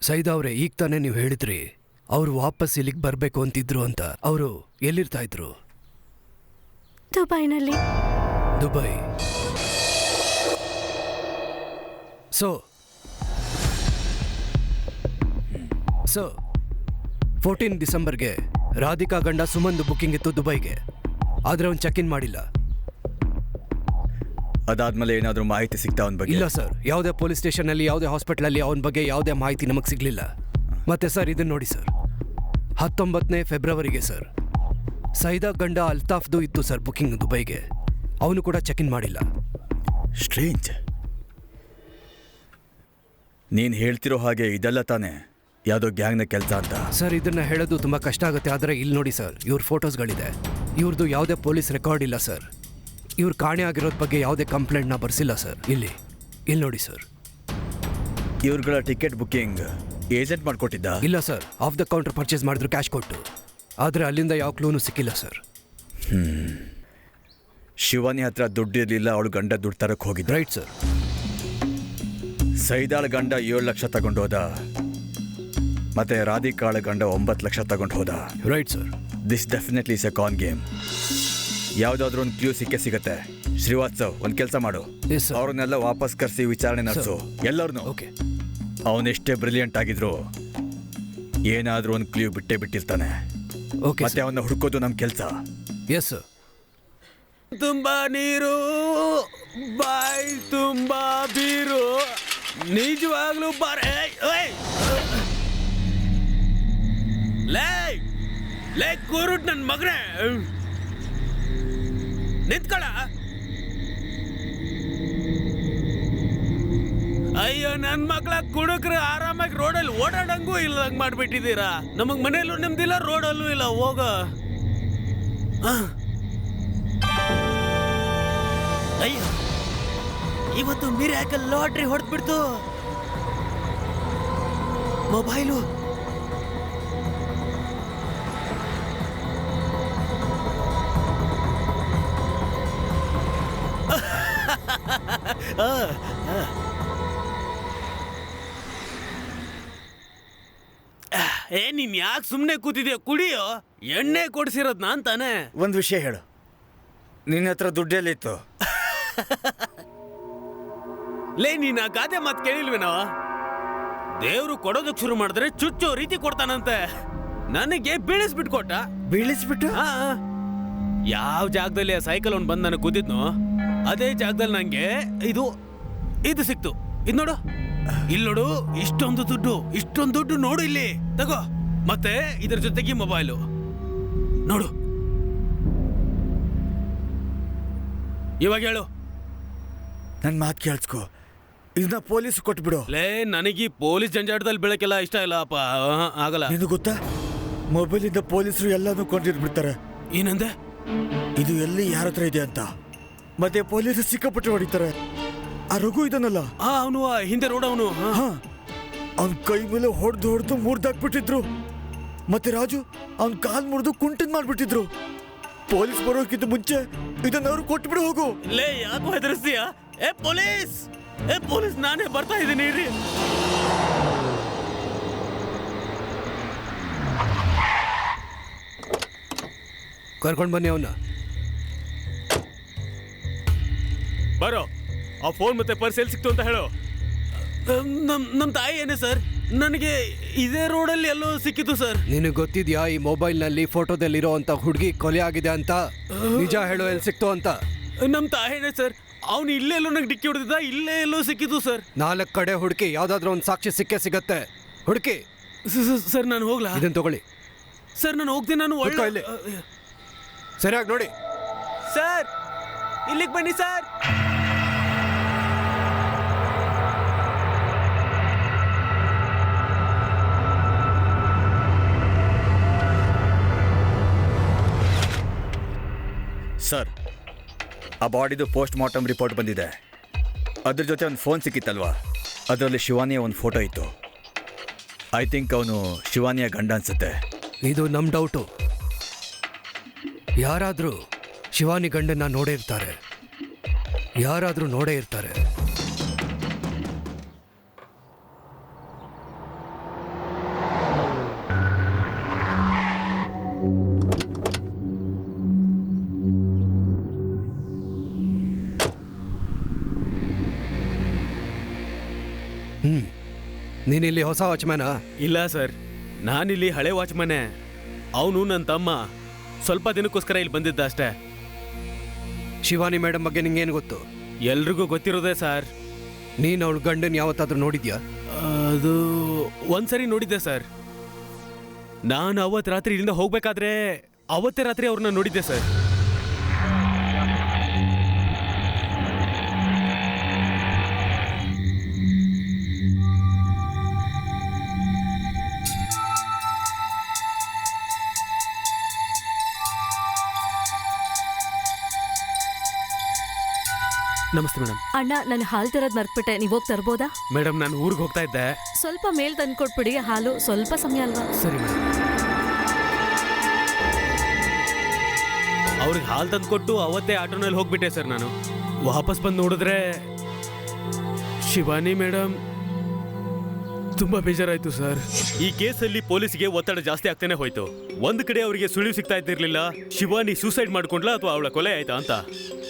ಸೈದಾ ಅವರೇ, ಈಗ ತಾನೇ ನೀವು ಹೇಳಿದ್ರಿ ಅವರು ವಾಪಸ್ ಇಲ್ಲಿಗೆ ಬರಬೇಕು ಅಂತಿದ್ರು ಅಂತ. ಅವರು ಎಲ್ಲಿರ್ತಾ ಇದ್ರು? ದುಬೈನಲ್ಲಿ. ದುಬೈ. ಸೊ 14 ಡಿಸೆಂಬರ್ಗೆ ರಾಧಿಕಾ ಗಂಡ ಸುಮಂದು ಬುಕ್ಕಿಂಗ್ ಇತ್ತು ದುಬೈಗೆ, ಆದರೆ ಅವ್ನು ಚೆಕ್ ಇನ್ ಮಾಡಿಲ್ಲ. ಅದಾದ್ಮೇಲೆ ಏನಾದರೂ ಮಾಹಿತಿ ಸಿಗ್ತಾ ಅವನ ಬಗ್ಗೆ? ಇಲ್ಲ ಸರ್, ಯಾವುದೇ ಪೊಲೀಸ್ ಸ್ಟೇಷನಲ್ಲಿ ಯಾವುದೇ ಹಾಸ್ಪಿಟಲಲ್ಲಿ ಅವನ ಬಗ್ಗೆ ಯಾವುದೇ ಮಾಹಿತಿ ನಮಗೆ ಸಿಗಲಿಲ್ಲ. ಮತ್ತೆ ಸರ್, ಇದನ್ನು ನೋಡಿ ಸರ್, 19ನೇ ಫೆಬ್ರವರಿಗೆ ಸರ್ ಸೈದಾ ಗಂಡ ಅಲ್ತಾಫ್ದು ಇತ್ತು ಸರ್ ಬುಕ್ಕಿಂಗ್ ದುಬೈಗೆ. ಅವನು ಕೂಡ ಚೆಕ್ ಇನ್ ಮಾಡಿಲ್ಲ. ಸ್ಟ್ರೇಂಜ್. ನೀನು ಹೇಳ್ತಿರೋ ಹಾಗೆ ಇದೆಲ್ಲ ತಾನೇ ಯಾವುದೋ ಗ್ಯಾಂಗ್ನ ಕೆಲಸ ಅಂತ? ಸರ್, ಇದನ್ನ ಹೇಳೋದು ತುಂಬ ಕಷ್ಟ ಆಗುತ್ತೆ, ಆದರೆ ಇಲ್ಲಿ ನೋಡಿ ಸರ್, ಇವ್ರ ಫೋಟೋಸ್ಗಳಿದೆ. ಇವ್ರದ್ದು ಯಾವುದೇ ಪೊಲೀಸ್ ರೆಕಾರ್ಡ್ ಇಲ್ಲ ಸರ್. ಇವ್ರು ಕಾಣೆ ಆಗಿರೋದ್ರ ಬಗ್ಗೆ ಯಾವುದೇ ಕಂಪ್ಲೇಂಟ್ನ ಬರ್ಸಿಲ್ಲ ಸರ್. ಇಲ್ಲಿ ನೋಡಿ ಸರ್. ಇವ್ರುಗಳ ಟಿಕೆಟ್ ಬುಕ್ಕಿಂಗ್ ಏಜೆಂಟ್ ಮಾಡ್ಕೊಟ್ಟಿದ್ದ? ಇಲ್ಲ sir, off the counter purchase ಮಾಡಿದ್ರು ಕ್ಯಾಶ್ ಕೊಟ್ಟು. ಆದರೆ ಅಲ್ಲಿಂದ ಯಾವ ಕ್ಲೂನು ಸಿಕ್ಕಿಲ್ಲ ಸರ್. ಶಿವಾನಿ ಹತ್ರ ದುಡ್ಡಿರಲಿಲ್ಲ, ಅವಳು ಗಂಡ ದುಡ್ಡು ತರಕ್ಕೆ ಹೋಗಿದ್ದ. Right sir. ಸೈದಾಳ ಗಂಡ 7 ಲಕ್ಷ ತಗೊಂಡು ಹೋದ, ಮತ್ತೆ ರಾಧಿಕಾಳ ಗಂಡ 9 ಲಕ್ಷ ತಗೊಂಡು ಹೋದ. Right sir. This definitely is a con game. ಯಾವುದಾದ್ರೂ ಒಂದು ಕ್ಲೂ ಸಿಗತ್ತೆ. ಶ್ರೀವಾತ್ಸವ್, ಒಂದು ಕೆಲಸ ಮಾಡು, ಅವ್ರನ್ನೆಲ್ಲ ವಾಪಸ್ ಕರೆಸಿ ವಿಚಾರಣೆ ನಡೆಸು ಎಲ್ಲರನ್ನೂ. ಓಕೆ. ಅವನೆಷ್ಟೇ ಬ್ರಿಲಿಯಂಟ್ ಆಗಿದ್ರು ಏನಾದ್ರೂ ಒಂದು ಕ್ಲೂ ಬಿಟ್ಟೇ ಬಿಟ್ಟಿರ್ತಾನೆ. ಓಕೆ ಮತ್ತೆ ಅವನ್ನ ಹುಡ್ಕೋದು ನಮ್ ಕೆಲ್ಸ. Yes sir. ತುಂಬಾ ನೀರು, ಬಾಯ್ ತುಂಬಾ ಬೀರು, ನಿಜವಾಗ್ಲೂ ಲೇ ಕೂರುಟ್ ನನ್ ಮಗನೇ, ನಿಂತ್ಕೊಳ. ಅಯ್ಯೋ ನನ್ ಮಕ್ಳ ಕುಡುಕ್ರೆ ಆರಾಮಾಗಿ ರೋಡಲ್ಲಿ ಓಡಾಡಂಗೂ ಇಲ್ಲದಂಗ್ ಮಾಡ್ಬಿಟ್ಟಿದ್ದೀರಾ. ನಮಗ್ ಮನೆಯಲ್ಲೂ ನಿಮ್ದಿಲ್ಲ, ರೋಡಲ್ಲೂ ಇಲ್ಲ. ಹೋಗ. ಅಯ್ಯೋ ಇವತ್ತು ಮಿರಾಕಲ್ ಲಾಟ್ರಿ ಹೊಡೆದ್ಬಿಡ್ತು. ಮೊಬೈಲು ನೀನ್ ಯಾಕೆ ಸುಮ್ಮನೆ ಕೂತಿದ್ಯಾ? ಕುಡಿಯೋ, ಎಣ್ಣೆ ಕೊಡ್ಸಿರೋದ್ ನಾನ್ ತಾನೆ. ಒಂದು ವಿಷಯ ಹೇಳು, ನಿನ್ನ ಹತ್ರ ದುಡ್ಡೆಲ್ಲಿತ್ತು? ಲೇ ನೀನ್ ಆ ಗಾದೆ ಮಾತು ಕೇಳಿಲ್ವೇನೋ? ದೇವ್ರು ಕೊಡೋದಕ್ ಶುರು ಮಾಡಿದ್ರೆ ಚುಚ್ಚೋ ರೀತಿ ಕೊಡ್ತಾನಂತೆ. ನನಗೆ ಬೀಳಿಸ್ಬಿಟ್ಟು ಕೊಟ್ಟ. ಬೀಳಿಸ್ಬಿಟ್ಟು? ಯಾವ ಜಾಗದಲ್ಲಿ ಆ ಸೈಕಲ್ ಅವ್ನು ಬಂದು ನನಗೆ ಕೂತಿದ್ನೋ ಅದೇ ಜಾಗದಲ್ಲಿ ನಂಗೆ ಇದು ಸಿಕ್ತು. ಇದ್ ನೋಡು, ಇಲ್ಲಿ ನೋಡು, ಇಷ್ಟೊಂದು ದುಡ್ಡು ನೋಡು, ಇಲ್ಲಿ ತಗೋ. ಮತ್ತೆ ಇದ್ರ ಜೊತೆಗೆ ಮೊಬೈಲು ನೋಡು. ಇವಾಗ ಹೇಳು. ನನ್ನ ಮಾತು ಕೇಳಿಸ್ಕೊ, ಇದನ್ನ ಪೊಲೀಸ್ ಕೊಟ್ಬಿಡು. ಲೇ ನನಗೆ ಪೊಲೀಸ್ ಜಂಜಾಟದಲ್ಲಿ ಬೆಳಕೆಲ್ಲ ಇಷ್ಟ ಇಲ್ಲ ಅಪ್ಪ, ಆಗಲ್ಲ. ನಿನಗೆ ಗೊತ್ತಾ, ಮೊಬೈಲಿಂದ ಪೊಲೀಸರು ಎಲ್ಲಾನು ಕೊಂಡಿರ್ಬಿಡ್ತಾರೆ. ಏನಂದೆ? ಇದು ಎಲ್ಲಿ ಯಾರ ಹತ್ರ ಇದೆ ಅಂತ. ಮತ್ತೆ ಪೊಲೀಸರು ಸಿಕ್ಕಾಪಟ್ಟೆ ಹೊಡಿತಾರೆ. ಆ ರಘು ಇದನ್ನಲ್ಲ, ಅವನು ಹಿಂದೆ ರೋಡ್ ಅವನು, ಅವನ್ ಕೈ ಮೇಲೆ ಹೊಡೆದು ಮುರಿದಾಕ್ಬಿಟ್ಟಿದ್ರು. ಮತ್ತೆ ರಾಜು ಅವನ್ ಕಾಲ್ ಮುರಿದು ಕುಂಟನ್ ಮಾಡ್ಬಿಟ್ಟಿದ್ರು. ಪೊಲೀಸ್ ಬರೋಕ್ಕಿಂತ ಮುಂಚೆ ಇದನ್ನ ಅವ್ರು ಕೊಟ್ಬಿಡು ಹೋಗು. ಲೇ ಯಾಕೋ ಹೆದರ್ಸ್ತೀಯ? ಏ ಪೊಲೀಸ್ ನಾನೇ ಬರ್ತಾ ಇದ್ದೀನಿ ರೀ. ಕರ್ಕೊಂಡು ಬನ್ನಿ ಅವನ್ನ. ಬರೋ, ಆ ಫೋನ್ ಮತ್ತೆ ಪರ್ಸ್ ಎಲ್ಲಿ ಸಿಕ್ತು ಅಂತ ಹೇಳು. ನಮ್ ತಾಯಿ ಏನೇ ಸರ್, ನನಗೆ ಇದೇ ರೋಡಲ್ಲಿ ಎಲ್ಲೋ ಸಿಕ್ಕಿತು ಸರ್. ನಿನಗೆ ಗೊತ್ತಿದ್ಯಾ ಈ ಮೊಬೈಲ್ನಲ್ಲಿ ಫೋಟೋದಲ್ಲಿರೋ ಅಂತ ಹುಡುಗಿ ಕೊಲೆ ಆಗಿದೆ ಅಂತ? ನಿಜ ಹೇಳು, ಎಲ್ಲಿ ಸಿಕ್ತು ಅಂತ? ನಮ್ ತಾಯಿನೇ ಸರ್, ಅವನು ಇಲ್ಲೇ ಎಲ್ಲೋ ನಂಗೆ ಡಿಕ್ಕಿ ಹೊಡೆದಿದ್ದ, ಇಲ್ಲೇ ಎಲ್ಲೋ ಸಿಕ್ಕಿತು ಸರ್. 4 ಕಡೆ ಹುಡುಕಿ, ಯಾವ್ದಾದ್ರು ಒಂದು ಸಾಕ್ಷಿ ಸಿಗತ್ತೆ. ಹುಡುಕಿ. ಸರ್ ನಾನು ಹೋಗ್ಲಾ? ಇದನ್ನ ತಗೊಳ್ಳಿ ಸರ್, ನಾನು ಹೋಗ್ತೀನಿ. ನಾನು ಕೂತ್ಕೋ ಇಲ್ಲಿ. ಸರಿಯಾಗಿ ನೋಡಿ. ಸರ್ ಇಲ್ಲಿಗೆ ಬನ್ನಿ ಸರ್. ಸರ್, ಆ ಬಾಡಿದು ಪೋಸ್ಟ್ ಮಾರ್ಟಮ್ ರಿಪೋರ್ಟ್ ಬಂದಿದೆ. ಅದ್ರ ಜೊತೆ ಒಂದು ಫೋನ್ ಸಿಕ್ಕಿತ್ತಲ್ವಾ, ಅದರಲ್ಲಿ ಶಿವಾನಿಯ ಒಂದು ಫೋಟೋ ಇತ್ತು. ಐ ಥಿಂಕ್ ಅವನು ಶಿವಾನಿಯ ಗಂಡ ಅನ್ಸುತ್ತೆ. ಇದು ನಮ್ಮ ಡೌಟು. ಯಾರಾದರೂ ಶಿವಾನಿ ಗಂಡನ್ನ ನೋಡೇ ಇರ್ತಾರೆ. ನೀನಿಲ್ಲಿ ಹೊಸ ವಾಚ್ಮ್ಯಾನಾ? ಇಲ್ಲ ಸರ್, ನಾನಿಲ್ಲಿ ಹಳೆ ವಾಚ್ಮನೆ. ಅವನು ನನ್ನ ತಮ್ಮ. ಸ್ವಲ್ಪ ದಿನಕ್ಕೋಸ್ಕರ ಇಲ್ಲಿ ಬಂದಿದ್ದ ಅಷ್ಟೇ. ಶಿವಾನಿ ಮೇಡಮ್ ಬಗ್ಗೆ ನಿಂಗೇನು ಗೊತ್ತು? ಎಲ್ರಿಗೂ ಗೊತ್ತಿರೋದೇ ಸರ್. ನೀನು ಅವಳ ಗಂಡನ್ ಯಾವತ್ತಾದ್ರೂ ನೋಡಿದ್ಯಾ? ಅದು ಒಂದ್ಸರಿ ನೋಡಿದ್ದೆ ಸರ್. ನಾನು ಅವತ್ತು ರಾತ್ರಿ ಇಲ್ಲಿಂದ ಹೋಗ್ಬೇಕಾದ್ರೆ ಅವತ್ತೇ ರಾತ್ರಿ ಅವ್ರನ್ನ ನೋಡಿದ್ದೆ ಸರ್. ನಮಸ್ತೆ ಮೇಡಮ್. ಅಣ್ಣ, ನಾನು ಹಾಲು ತರೋದು ಮರ್ತ್ಬಿಟ್ಟೆ, ನೀವು ಹೋಗಿ ತರ್ಬೋದಾ? ಮೇಡಮ್, ನಾನು ಊರಿಗೆ ಹೋಗ್ತಾ ಇದ್ದೆ. ಸ್ವಲ್ಪ ಮೇಲ್ ತಂದ್ಕೊಟ್ಬಿಡಿ, ಹಾಲು ಸ್ವಲ್ಪ ಸಮಯ ಅಲ್ವಾ? ಸರಿ ಮೇಡಮ್. ಅವ್ರಿಗೆ ಹಾಲು ತಂದ್ಕೊಟ್ಟು ಅವತ್ತೇ ಆಟೋನಲ್ಲಿ ಹೋಗ್ಬಿಟ್ಟೆ ಸರ್. ನಾನು ವಾಪಸ್ ಬಂದು ನೋಡಿದ್ರೆ ಶಿವಾನಿ ಮೇಡಮ್ ತುಂಬಾ ಬೇಜಾರಾಯ್ತು ಸರ್. ಈ ಕೇಸಲ್ಲಿ ಪೊಲೀಸ್ಗೆ ಒತ್ತಡ ಜಾಸ್ತಿ ಆಗ್ತಾನೆ ಹೋಯ್ತು. ಒಂದ್ ಕಡೆ ಅವರಿಗೆ ಸುಳಿವು ಸಿಗ್ತಾ ಇದ್ದಿರ್ಲಿಲ್ಲ ಶಿವಾನಿ ಸೂಸೈಡ್ ಮಾಡ್ಕೊಂಡ್ಲಾ ಅಥವಾ ಅವಳ ಕೊಲೆ ಆಯ್ತಾ ಅಂತ.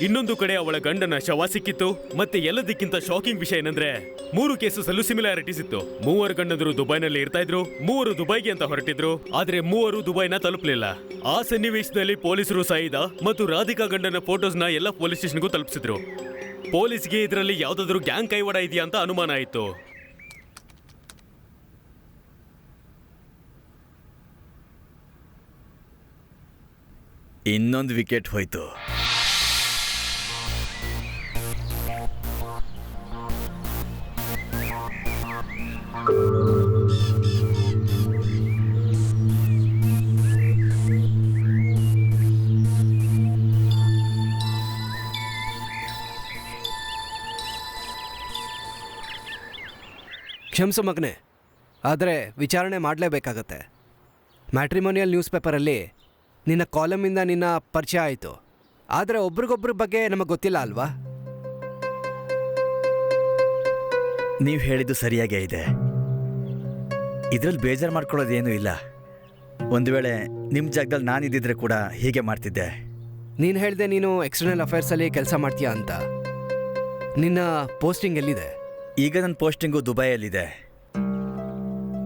ಇನ್ನೊಂದು ಕಡೆ ಅವಳ ಗಂಡನ ಶವ ಸಿಕ್ಕಿತ್ತು. ಮತ್ತೆ ಎಲ್ಲದಕ್ಕಿಂತ ಶಾಕಿಂಗ್ ವಿಷಯ ಏನಂದ್ರೆ 3 ಕೇಸಸ್ ಅಲ್ಲೂ ಸಿಮಿಲಾರಿಟೀಸ್ ಇತ್ತು. 3 ಗಂಡಂದ್ರು ದುಬೈನಲ್ಲಿ ಇರ್ತಾ ಇದ್ರು. 3 ದುಬೈಗೆ ಅಂತ ಹೊರಟಿದ್ರು. ಆದ್ರೆ 3 ದುಬೈನ ತಲುಪಲಿಲ್ಲ. ಆ ಸನ್ನಿವೇಶದಲ್ಲಿ ಪೊಲೀಸರು ಸೈದಾ ಮತ್ತು ರಾಧಿಕಾ ಗಂಡನ ಫೋಟೋಸ್ನ ಎಲ್ಲ ಪೊಲೀಸ್ ಸ್ಟೇಷನ್ಗೂ ತಲುಪಿಸಿದ್ರು. ಪೊಲೀಸ್ಗೆ ಇದರಲ್ಲಿ ಯಾವ್ದಾದ್ರು ಗ್ಯಾಂಗ್ ಕೈವಾಡ ಇದೆಯಾ ಅಂತ ಅನುಮಾನ ಆಯ್ತು. ಇನ್ನೊಂದು ವಿಕೆಟ್ ಹೋಯ್ತು. ಕ್ಷಮಿಸು ಮಗನೆ, ಆದರೆ ವಿಚಾರಣೆ ಮಾಡಲೇಬೇಕಾಗತ್ತೆ. ಮ್ಯಾಟ್ರಿಮೋನಿಯಲ್ ನ್ಯೂಸ್ ಪೇಪರಲ್ಲಿ ನಿನ್ನ ಕಾಲಮಿಂದ ನಿನ್ನ ಪರಿಚಯ ಆಯಿತು. ಆದರೆ ಒಬ್ರಿಗೊಬ್ರ ಬಗ್ಗೆ ನಮಗೆ ಗೊತ್ತಿಲ್ಲ ಅಲ್ವಾ? ನೀವು ಹೇಳಿದ್ದು ಸರಿಯಾಗೇ ಇದೆ. ಇದರಲ್ಲಿ ಬೇಜಾರು ಮಾಡ್ಕೊಳ್ಳೋದೇನೂ ಇಲ್ಲ. ಒಂದು ವೇಳೆ ನಿಮ್ಮ ಜಾಗದಲ್ಲಿ ನಾನಿದ್ದಿದ್ರೆ ಕೂಡ ಹೀಗೆ ಮಾಡ್ತಿದ್ದೆ. ನೀನು ಹೇಳಿದೆ ನೀನು ಎಕ್ಸ್ಟರ್ನಲ್ ಅಫೇರ್ಸಲ್ಲಿ ಕೆಲಸ ಮಾಡ್ತೀಯಾ ಅಂತ. ನಿನ್ನ ಪೋಸ್ಟಿಂಗ್ ಎಲ್ಲಿದೆ? ಈಗ ನನ್ನ ಪೋಸ್ಟಿಂಗು ದುಬೈಯಲ್ಲಿದೆ.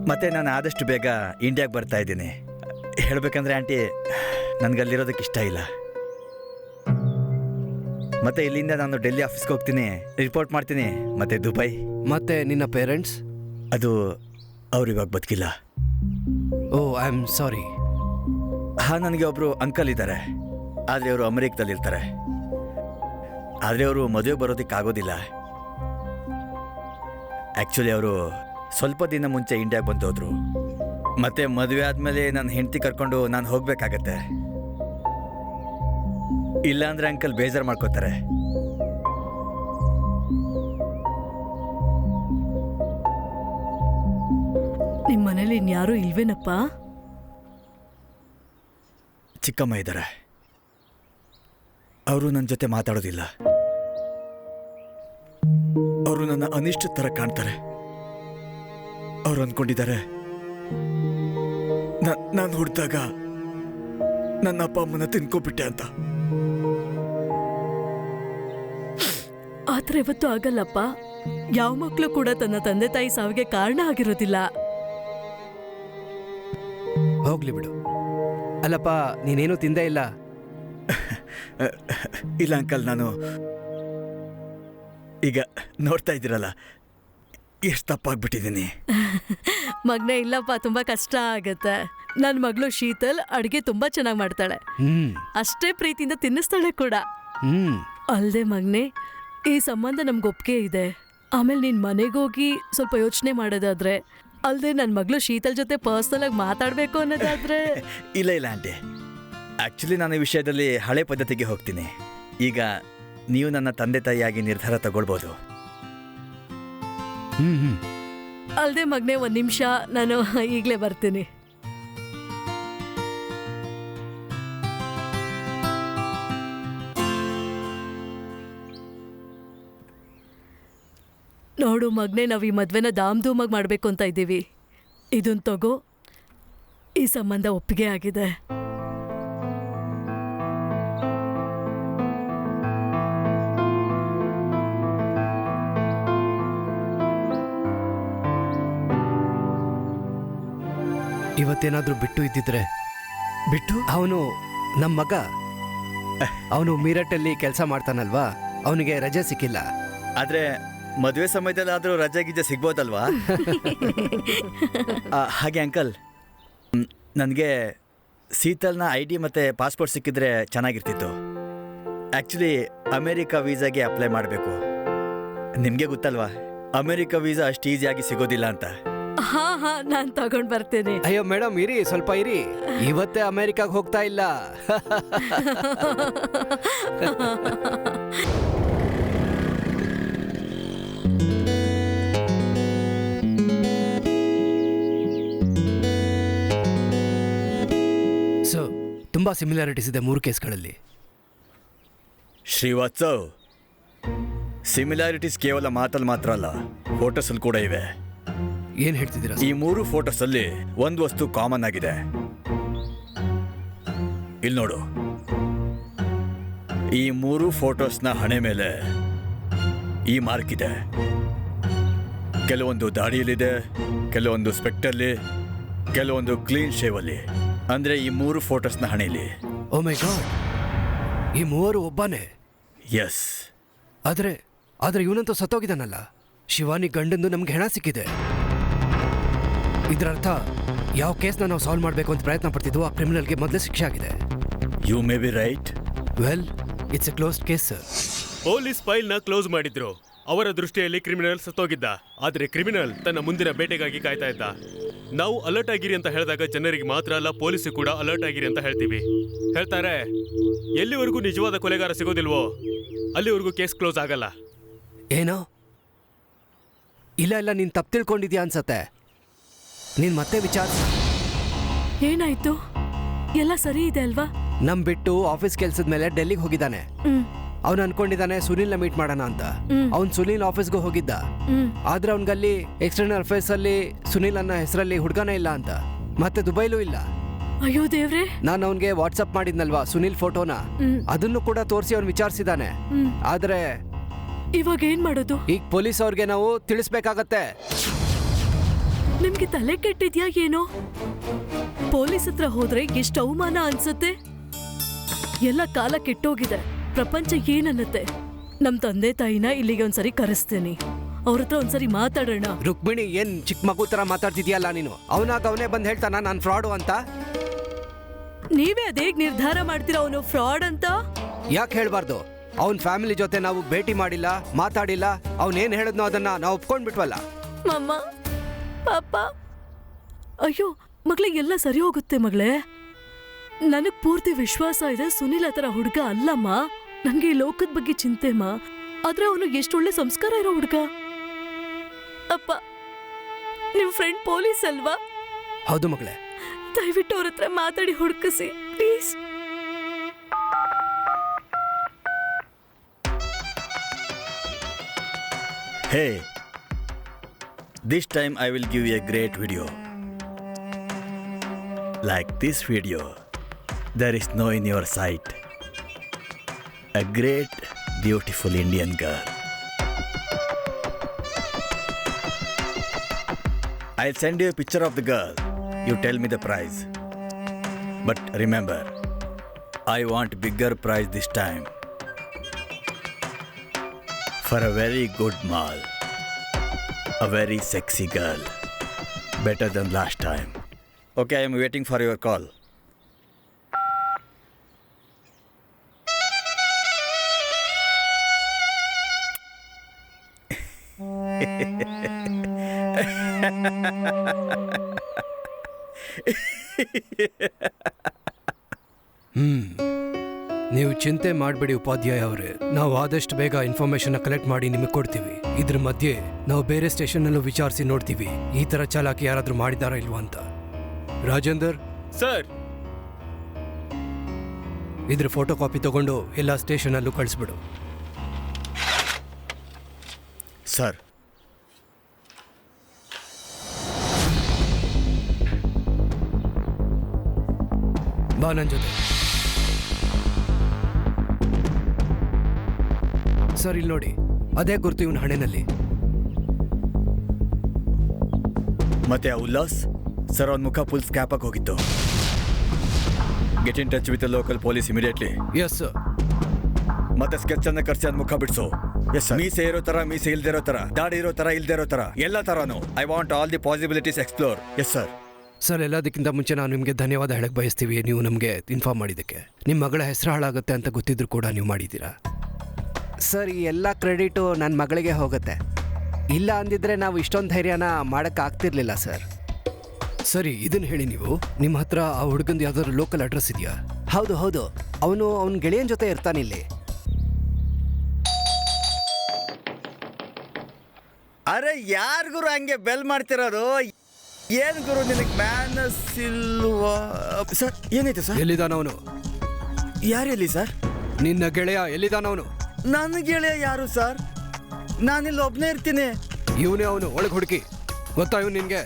ಮತ್ತು ನಾನು ಆದಷ್ಟು ಬೇಗ ಇಂಡಿಯಾಗೆ ಬರ್ತಾ ಇದ್ದೀನಿ. ಹೇಳಬೇಕಂದ್ರೆ ಆಂಟಿ, ನನಗಲ್ಲಿರೋದಕ್ಕೆ ಇಷ್ಟ ಇಲ್ಲ. ಮತ್ತು ಇಲ್ಲಿಂದ ನಾನು ಡೆಲ್ಲಿ ಆಫೀಸ್ಗೆ ಹೋಗ್ತೀನಿ, ರಿಪೋರ್ಟ್ ಮಾಡ್ತೀನಿ. ಮತ್ತು ದುಬೈ. ಮತ್ತು ನಿನ್ನ ಪೇರೆಂಟ್ಸ್? ಅದು ಅವ್ರಿವಾಗ ಬದುಕಿಲ್ಲ. ಓ, ಐ ಆಮ್ ಸಾರಿ. ಹಾಂ, ನನಗೆ ಒಬ್ಬರು ಅಂಕಲ್ ಇದ್ದಾರೆ. ಆದರೆ ಅವರು ಅಮೆರಿಕದಲ್ಲಿರ್ತಾರೆ. ಆದರೆ ಅವರು ಮದುವೆ ಬರೋದಕ್ಕಾಗೋದಿಲ್ಲ. ಆ್ಯಕ್ಚುಲಿ ಅವರು ಸ್ವಲ್ಪ ದಿನ ಮುಂಚೆ ಇಂಡಿಯಾಗೆ ಬಂದೋದ್ರು. ಮತ್ತೆ ಮದುವೆ ಆದಮೇಲೆ ನನ್ನ ಹೆಂಡತಿ ಕರ್ಕೊಂಡು ನಾನು ಹೋಗಬೇಕಾಗತ್ತೆ. ಇಲ್ಲಾಂದ್ರೆ ಅಂಕಲ್ ಬೇಜಾರು ಮಾಡ್ಕೋತಾರೆ. ನಿಮ್ಮ ಮನೇಲಿ ಇನ್ಯಾರೂ ಇಲ್ವೇನಪ್ಪ? ಚಿಕ್ಕಮ್ಮ ಇದ್ದಾರೆ. ಅವರು ನನ್ನ ಜೊತೆ ಮಾತಾಡೋದಿಲ್ಲ. ಅವರು ನನ್ನ ಅನಿಷ್ಟ ಥರ ಕಾಣ್ತಾರೆ. ಅವ್ರು ಅಂದ್ಕೊಂಡಿದ್ದಾರೆ ನಾನು ಹುಟ್ಟಿದಾಗ ನನ್ನ ಅಪ್ಪ ಅಮ್ಮನ ತಿನ್ಕೊಬಿಟ್ಟೆ ಅಂತ. ಆದ್ರೆ ಇವತ್ತು ಆಗಲ್ಲಪ್ಪ. ಯಾವ ಮಕ್ಕಳು ಕೂಡ ತನ್ನ ತಂದೆ ತಾಯಿ ಸಾವಿಗೆ ಕಾರಣ ಆಗಿರೋದಿಲ್ಲ. ಹೋಗ್ಲಿ ಬಿಡು. ಅಲ್ಲಪ್ಪ, ನೀನೇನು ತಿಂದೇ ಇಲ್ಲ? ಇಲ್ಲ ಅಂಕಲ್, ನಾನು ಈಗ ನೋಡ್ತಾ ಇದ್ದೀರಲ್ಲ ಎಷ್ಟು ತಪ್ಪಾಗ್ಬಿಟ್ಟಿದ್ದೀನಿ. ಮಗ್ನೆ, ಇಲ್ಲಪ್ಪ, ತುಂಬಾ ಕಷ್ಟ ಆಗತ್ತೆ. ನನ್ನ ಮಗಳು ಶೀತಲ್ ಅಡ್ಗೆ ತುಂಬಾ ಚೆನ್ನಾಗಿ ಮಾಡ್ತಾಳೆ. ಅಷ್ಟೇ ಪ್ರೀತಿಯಿಂದ ತಿನ್ನಿಸ್ತಾಳೆ ಕೂಡ. ಅಲ್ದೆ ಮಗ್ನೆ, ಈ ಸಂಬಂಧ ನಮ್ಗೆ ಒಪ್ಪಿಗೆ ಇದೆ. ಆಮೇಲೆ ನೀನ್ ಮನೆಗೋಗಿ ಸ್ವಲ್ಪ ಯೋಚನೆ ಮಾಡೋದಾದ್ರೆ, ಅಲ್ದೆ ನನ್ನ ಮಗಳು ಶೀತಲ್ ಜೊತೆ ಪರ್ಸನಲ್ ಆಗಿ ಮಾತಾಡ್ಬೇಕು ಅನ್ನೋದಾದ್ರೆ. ಇಲ್ಲ ಇಲ್ಲ ಆಂಟಿ, ಆಕ್ಚುಲಿ ನಾನು ಈ ವಿಷಯದಲ್ಲಿ ಹಳೆ ಪದ್ಧತಿಗೆ ಹೋಗ್ತೀನಿ. ಈಗ ನೀವು ನನ್ನ ತಂದೆ ತಾಯಿಯಾಗಿ ನಿರ್ಧಾರ ತಗೊಳ್ಬೋದು. ಅಲ್ದೆ ಮಗ್ನೆ, 1 ನಿಮಿಷ, ನಾನು ಈಗಲೇ ಬರ್ತೀನಿ. ನೋಡು ಮಗ್ನೆ, ನಾವು ಈ ಮದ್ವೆನ ಧಾಮ್-ಧೂಮಾಗಿ ಮಾಡಬೇಕು ಅಂತ ಇದ್ದೀವಿ. ಇದನ್ನ ತಗೋ, ಈ ಸಂಬಂಧ ಒಪ್ಪಿಗೆ ಆಗಿದೆ. ಇವತ್ತೇನಾದ್ರೂ ಬಿಟ್ಟು ಇದ್ದಿದ್ರೆ? ಬಿಟ್ಟು? ಅವನು ನಮ್ಮ ಮಗ. ಅವನು ಮೀರಟ್ಟಲ್ಲಿ ಕೆಲಸ ಮಾಡ್ತಾನಲ್ವಾ, ಅವನಿಗೆ ರಜೆ ಸಿಕ್ಕಿಲ್ಲ. ಆದ್ರೆ ಮದುವೆ ಸಮಯದಲ್ಲಾದ್ರೂ ರಜೆ ಗಿಜೆ ಸಿಗ್ಬೋದಲ್ವಾ? ಹಾಗೆ ಅಂಕಲ್, ನನಗೆ ಶೀತಲ್ನ ID ಮತ್ತು ಪಾಸ್ಪೋರ್ಟ್ ಸಿಕ್ಕಿದ್ರೆ ಚೆನ್ನಾಗಿರ್ತಿತ್ತು. ಆ್ಯಕ್ಚುಲಿ ಅಮೇರಿಕಾ ವೀಸಾಗೆ ಅಪ್ಲೈ ಮಾಡಬೇಕು. ನಿಮಗೆ ಗೊತ್ತಲ್ವಾ, ಅಮೇರಿಕಾ ವೀಸಾ ಅಷ್ಟು ಈಸಿಯಾಗಿ ಸಿಗೋದಿಲ್ಲ ಅಂತ. ಹಾ, ನಾನು ತಗೊಂಡ್ ಬರ್ತೇನೆ. ಅಯ್ಯೋ ಮೇಡಮ್, ಇರಿ, ಸ್ವಲ್ಪ ಇರಿ. ಇವತ್ತೇ ಅಮೆರಿಕಾಗೆ ಹೋಗ್ತಾ ಇಲ್ಲ. ಸೊ ತುಂಬಾ ಸಿಮಿಲಾರಿಟೀಸ್ ಇದೆ 3 ಕೇಸ್ಗಳಲ್ಲಿ. ಶ್ರೀವಾತ್ಸವ್, ಸಿಮಿಲಾರಿಟೀಸ್ ಕೇವಲ ಮಾತಲ್ಲಿ ಮಾತ್ರ ಅಲ್ಲ, ಫೋಟೋಸಲ್ಲಿ ಕೂಡ ಇವೆ. ಏನ್ ಹೇಳ್ತಿದ್ದೀರಾ ಈ 3 ಫೋಟೋಸ್ ಅಲ್ಲಿ ಒಂದು ವಸ್ತು ಕಾಮನ್ ಆಗಿದೆ. ಇಲ್ಲಿ ನೋಡು, ಈ 3 ಫೋಟೋಸ್ನ ಹಣೆ ಮೇಲೆ ಈ ಮಾರ್ಕ್ ಇದೆ. ಕೆಲವೊಂದು ದಾಡಿಯಲ್ಲಿದೆ, ಕೆಲವೊಂದು ಸ್ಪೆಕ್ಟಲ್ಲಿ, ಕೆಲವೊಂದು ಕ್ಲೀನ್ ಶೇವ್ ಅಲ್ಲಿ. ಅಂದ್ರೆ ಈ 3 ಫೋಟೋಸ್ನ ಹಣೆಯಲ್ಲಿ. ಓ ಮೈ ಗಾಡ್, ಈ 3 ಒಬ್ಬನೇ. ಎಸ್. ಆದ್ರೆ ಇವನಂತೂ ಸತ್ತೋಗಿದ್ದಾನಲ್ಲ. ಶಿವಾನಿ ಗಂಡಂದು ನಮ್ಗೆ ಹೆಣ ಸಿಕ್ಕಿದೆ. ಇದರರ್ಥ ಯಾವ ಕೇಸ್ನ ನಾವು ಸಾಲ್ವ್ ಮಾಡಬೇಕು ಅಂತ ಪ್ರಯತ್ನ ಪಡ್ತಿದ್ವು, ಆ ಕ್ರಿಮಿನಲ್ಗೆ ಮೊದಲೇ ಶಿಕ್ಷೆ ಆಗಿದೆ. You may be right. Well, it's a closed case sir. Police ಫೈಲ್ನ ಕ್ಲೋಸ್ ಮಾಡಿದ್ರು. ಅವರ ದೃಷ್ಟಿಯಲ್ಲಿ ಕ್ರಿಮಿನಲ್ ಸತ್ತೋಗಿದ್ದ. ಆದ್ರೆ ಕ್ರಿಮಿನಲ್ ತನ್ನ ಮುಂದಿನ ಬೇಟೆಗಾಗಿ ಕಾಯ್ತಾ ಇದ್ದ. ನಾವು ಅಲರ್ಟ್ ಆಗಿರಿ ಅಂತ ಹೇಳಿದಾಗ ಜನರಿಗೆ ಮಾತ್ರ ಅಲ್ಲ, ಪೊಲೀಸ್ ಕೂಡ ಅಲರ್ಟ್ ಆಗಿರಿ ಅಂತ ಹೇಳ್ತೀವಿ. ಹೇಳ್ತಾರೆ, ಎಲ್ಲಿವರೆಗೂ ನಿಜವಾದ ಕೊಲೆಗಾರ ಸಿಗೋದಿಲ್ವೋ ಅಲ್ಲಿವರೆಗೂ ಕೇಸ್ ಕ್ಲೋಸ್ ಆಗಲ್ಲ. ಏನೋ ಇಲ್ಲ, ನೀನ್ ತಪ್ಪು ತಿಳ್ಕೊಂಡಿದ್ಯಾ ಅನ್ಸತ್ತೆ. ನೀನ್ ಮತ್ತೆ ವಿಚಾರಿಸ. ಏನಾಯ್ತು? ಎಲ್ಲ ಸರಿ ಇದೆ ಅಲ್ವಾ? ನಮ್ ಬಿಟ್ಟು ಆಫೀಸ್ ಕೆಲ್ಸದ ಮೇಲೆ ಡೆಲ್ಲಿಗೆ ಹೋಗಿದ್ದಾನೆ. ಅವ್ನು ಅನ್ಕೊಂಡಿದ್ದಾನೆ ಸುನಿಲ್ನ ಮೀಟ್ ಮಾಡೋಣ ಅಂತ. ಅವ್ನ್ ಸುನಿಲ್ ಆಫೀಸ್ಗೂ ಹೋಗಿದ್ದ. ಆದ್ರೆ ಅವ್ನ್ಗಲ್ಲಿ ಎಕ್ಸ್ಟರ್ನಲ್ ಅಫೇರ್ಸ್ ಅಲ್ಲಿ ಸುನಿಲ್ ಅನ್ನೋ ಹೆಸರಲ್ಲಿ ಹುಡುಗನೇ ಇಲ್ಲ ಅಂತ, ಮತ್ತೆ ದುಬೈಲೂ ಇಲ್ಲ. ಅಯ್ಯೋ ದೇವ್ರೆ. ನಾನು ಅವನ್ಗೆ ವಾಟ್ಸಪ್ ಮಾಡಿದ್ನಲ್ವಾ ಸುನಿಲ್ ಫೋಟೋನ, ಅದನ್ನು ಕೂಡ ತೋರಿಸಿ ಅವ್ನು ವಿಚಾರಿಸಿದಾನೆ. ಆದ್ರೆ ಇವಾಗ ಏನ್ ಮಾಡೋದು? ಈಗ ಪೊಲೀಸ್ ಅವ್ರಿಗೆ ನಾವು ತಿಳಿಸ್ಬೇಕಾಗತ್ತೆ. ನಿಮ್ಗೆ ತಲೆ ಕೆಟ್ಟಿದ್ಯಾ ಏನೋ? ಪೊಲೀಸ್ ಹತ್ರ ಹೋದ್ರೆ ಎಷ್ಟು ಅವಮಾನ ಅನ್ಸುತ್ತೆ. ಎಲ್ಲ ಕಾಲ ಕೆಟ್ಟೋಗಿದೆ. ಪ್ರಪಂಚ ಏನನ್ನತ್ತೆ. ನಮ್ ತಂದೆ ತಾಯಿನ ಇಲ್ಲಿಗೆ ಒಂದ್ಸರಿ ಕರೆಸ್ತೇನೆ, ಅವ್ರ ಹತ್ರ ಒಂದ್ಸರಿ ಮಾತಾಡೋಣ. ರುಕ್ಮಿಣಿ, ಏನ್ ಚಿಕ್ಕ ಮಗು ತರ ಮಾತಾಡ್ತಿದ್ಯಲ್ಲ ನೀನು? ಅವನೇ ಬಂದ್ ಹೇಳ್ತಾನ ನಾನ್ ಫ್ರಾಡು ಅಂತ? ನೀವೇ ಅದೇಗ್ ನಿರ್ಧಾರ ಮಾಡ್ತೀರಾ ಅವನು ಫ್ರಾಡ್ ಅಂತ? ಯಾಕೆ ಹೇಳ್ಬಾರ್ದು? ಅವನ್ ಫ್ಯಾಮಿಲಿ ಜೊತೆ ನಾವು ಭೇಟಿ ಮಾಡಿಲ್ಲ, ಮಾತಾಡಿಲ್ಲ. ಅವನೇನ್ ಹೇಳಿದ್ನೋ ಅದನ್ನ ನಾವು ಒಪ್ಕೊಂಡ್ಬಿಟ್ವಲ್ಲ. ಮಮ್ಮ, ಪಾಪ, ಅಯ್ಯೋ ಮಗಳೇ, ಎಲ್ಲ ಸರಿ ಹೋಗುತ್ತೆ ಮಗಳೇ. ನನಗ್ ಪೂರ್ತಿ ವಿಶ್ವಾಸ ಇದೆ ಸುನಿಲ್ ಆ ಥರ ಹುಡುಗ ಅಲ್ಲಮ್ಮ. ನನ್ಗೆ ಈ ಲೋಕದ ಬಗ್ಗೆ ಚಿಂತೆಮ್ಮ. ಆದ್ರೆ ಅವನು ಎಷ್ಟೊಳ್ಳೆ ಸಂಸ್ಕಾರ ಇರೋ ಹುಡುಗ. ಅಪ್ಪ, ನಿಮ್ ಫ್ರೆಂಡ್ ಪೊಲೀಸ್ ಅಲ್ವಾ? ಹೌದು ಮಗಳೇ. ದಯವಿಟ್ಟು ಅವ್ರ ಹತ್ರ ಮಾತಾಡಿ ಹುಡುಕಿಸಿ please. Hey, this time I will give you a great video. Like this video, there is no in your sight. A great, beautiful Indian girl. I'll send you a picture of the girl. You tell me the price. But remember, I want bigger price this time. For a very good mall. A very sexy girl. Better than last time. Okay, I am waiting for your call. ನೀವು ಚಿಂತೆ ಮಾಡಬೇಡಿ ಉಪಾಧ್ಯಾಯ ಅವರೇ. ನಾವು ಆದಷ್ಟು ಬೇಗ information collect ಮಾಡಿ ನಿಮಗೆ ಕೊಡ್ತೀವಿ. ಇದ್ರ ಮಧ್ಯೆ ನಾವು ಬೇರೆ ಸ್ಟೇಷನ್ನಲ್ಲೂ ವಿಚಾರಿಸಿ ನೋಡ್ತೀವಿ ಈ ತರ ಚಾಲಾಕಿ ಯಾರಾದ್ರೂ ಮಾಡಿದಾರಾ ಇಲ್ವಾ ಅಂತ. ರಾಜೇಂದರ್ ಸರ್, ಇದ್ರ ಫೋಟೋ ಕಾಪಿ ತಗೊಂಡು ಎಲ್ಲ ಸ್ಟೇಷನಲ್ಲೂ ಕಳಿಸ್ಬಿಡು. ಸರ್, ಬಾ ನನ್ನ ಜೊತೆ. ಸರ್, ಇಲ್ಲಿ ನೋಡಿ, ಅದೇ ಗುರ್ತು ಇವನ ಹಣೆನಲ್ಲಿ. ಮತ್ತೆ ಆ ಉಲ್ಲಾಸ್ ಸರ್, ಅವನ ಮುಖ ಫುಲ್ ಸ್ಕ್ಯಾಪ್ ಆಗಿ ಹೋಗಿತ್ತು. Get in touch with local police immediately. Yes sir. ಮತ್ತೆ ಸ್ಕೆಚ್ ಅನ್ನ ಕರ್ಸಿ ಅದ್ ಮುಖ ಬಿಡಿಸು. Yes sir. ಮೀಸೆ ಇರೋ ತರ, ಮೀಸೆ ಇಲ್ದೇ ಇರೋ ತರ, ದಾಡಿ ಇರೋ ತರ, ಇಲ್ದೇ ಇರೋ ತರ, ಎಲ್ಲ ತರಾನು. I want all the possibilities explore. Yes sir. Sir, ಎಲ್ಲದಕ್ಕಿಂತ ಮುಂಚೆ ನಾವು ನಿಮಗೆ ಧನ್ಯವಾದ ಹೇಳಕ್ ಬಯಸ್ತೀವಿ. ನೀವು ನಮಗೆ ಇನ್ಫಾರ್ಮ್ ಮಾಡಿದ್ದಕ್ಕೆ. ನಿಮ್ಮ ಮಗಳ ಹೆಸರು ಹಾಳಾಗುತ್ತೆ ಅಂತ ಗೊತ್ತಿದ್ರು ಕೂಡ ನೀವು ಮಾಡಿದ್ದೀರಾ. ಸರ್, ಈ ಎಲ್ಲ ಕ್ರೆಡಿಟು ನನ್ನ ಮಗಳಿಗೆ ಹೋಗುತ್ತೆ. ಇಲ್ಲ ಅಂದಿದ್ರೆ ನಾವು ಇಷ್ಟೊಂದು ಧೈರ್ಯನ ಮಾಡೋಕ್ಕಾಗ್ತಿರ್ಲಿಲ್ಲ ಸರ್. ಸರಿ, ಇದನ್ನು ಹೇಳಿ, ನೀವು ನಿಮ್ಮ ಹತ್ರ ಆ ಹುಡುಗಂದು ಯಾವ್ದಾದ್ರು ಲೋಕಲ್ ಅಡ್ರೆಸ್ ಇದೆಯಾ? ಹೌದು, ಅವನು ಅವನ ಗೆಳೆಯನ ಜೊತೆ ಇರ್ತಾನಿಲ್ಲಿ. ಅರೆ, ಯಾರ್ ಗುರು ಹಂಗೆ ಬೆಲ್ ಮಾಡ್ತಿರೋದು? ಏನ್ ಗುರು ನಿನಗೆ ಮ್ಯಾನಸ್ ಇಲ್ವಾ? ಸರ್, ಏನಾಯ್ತು ಸರ್? ಎಲ್ಲಿದ್ದಾನವನು? ಯಾರೆಲ್ಲಿ ಸರ್? ನಿನ್ನ ಗೆಳೆಯ ಎಲ್ಲಿದ್ದಾನವನು? ನನ್ನ ಗೆಳೆಯ ಯಾರು ಸರ್? ನಾನಿಲ್ಲಿ ಒಬ್ಬನೇ ಇರ್ತೀನಿ. ಇವನೇ ಅವನು, ಒಳಗೆ ಹುಡುಕಿ. ಗೊತ್ತಾ ಇವ್ ನಿನ್ಗೆ?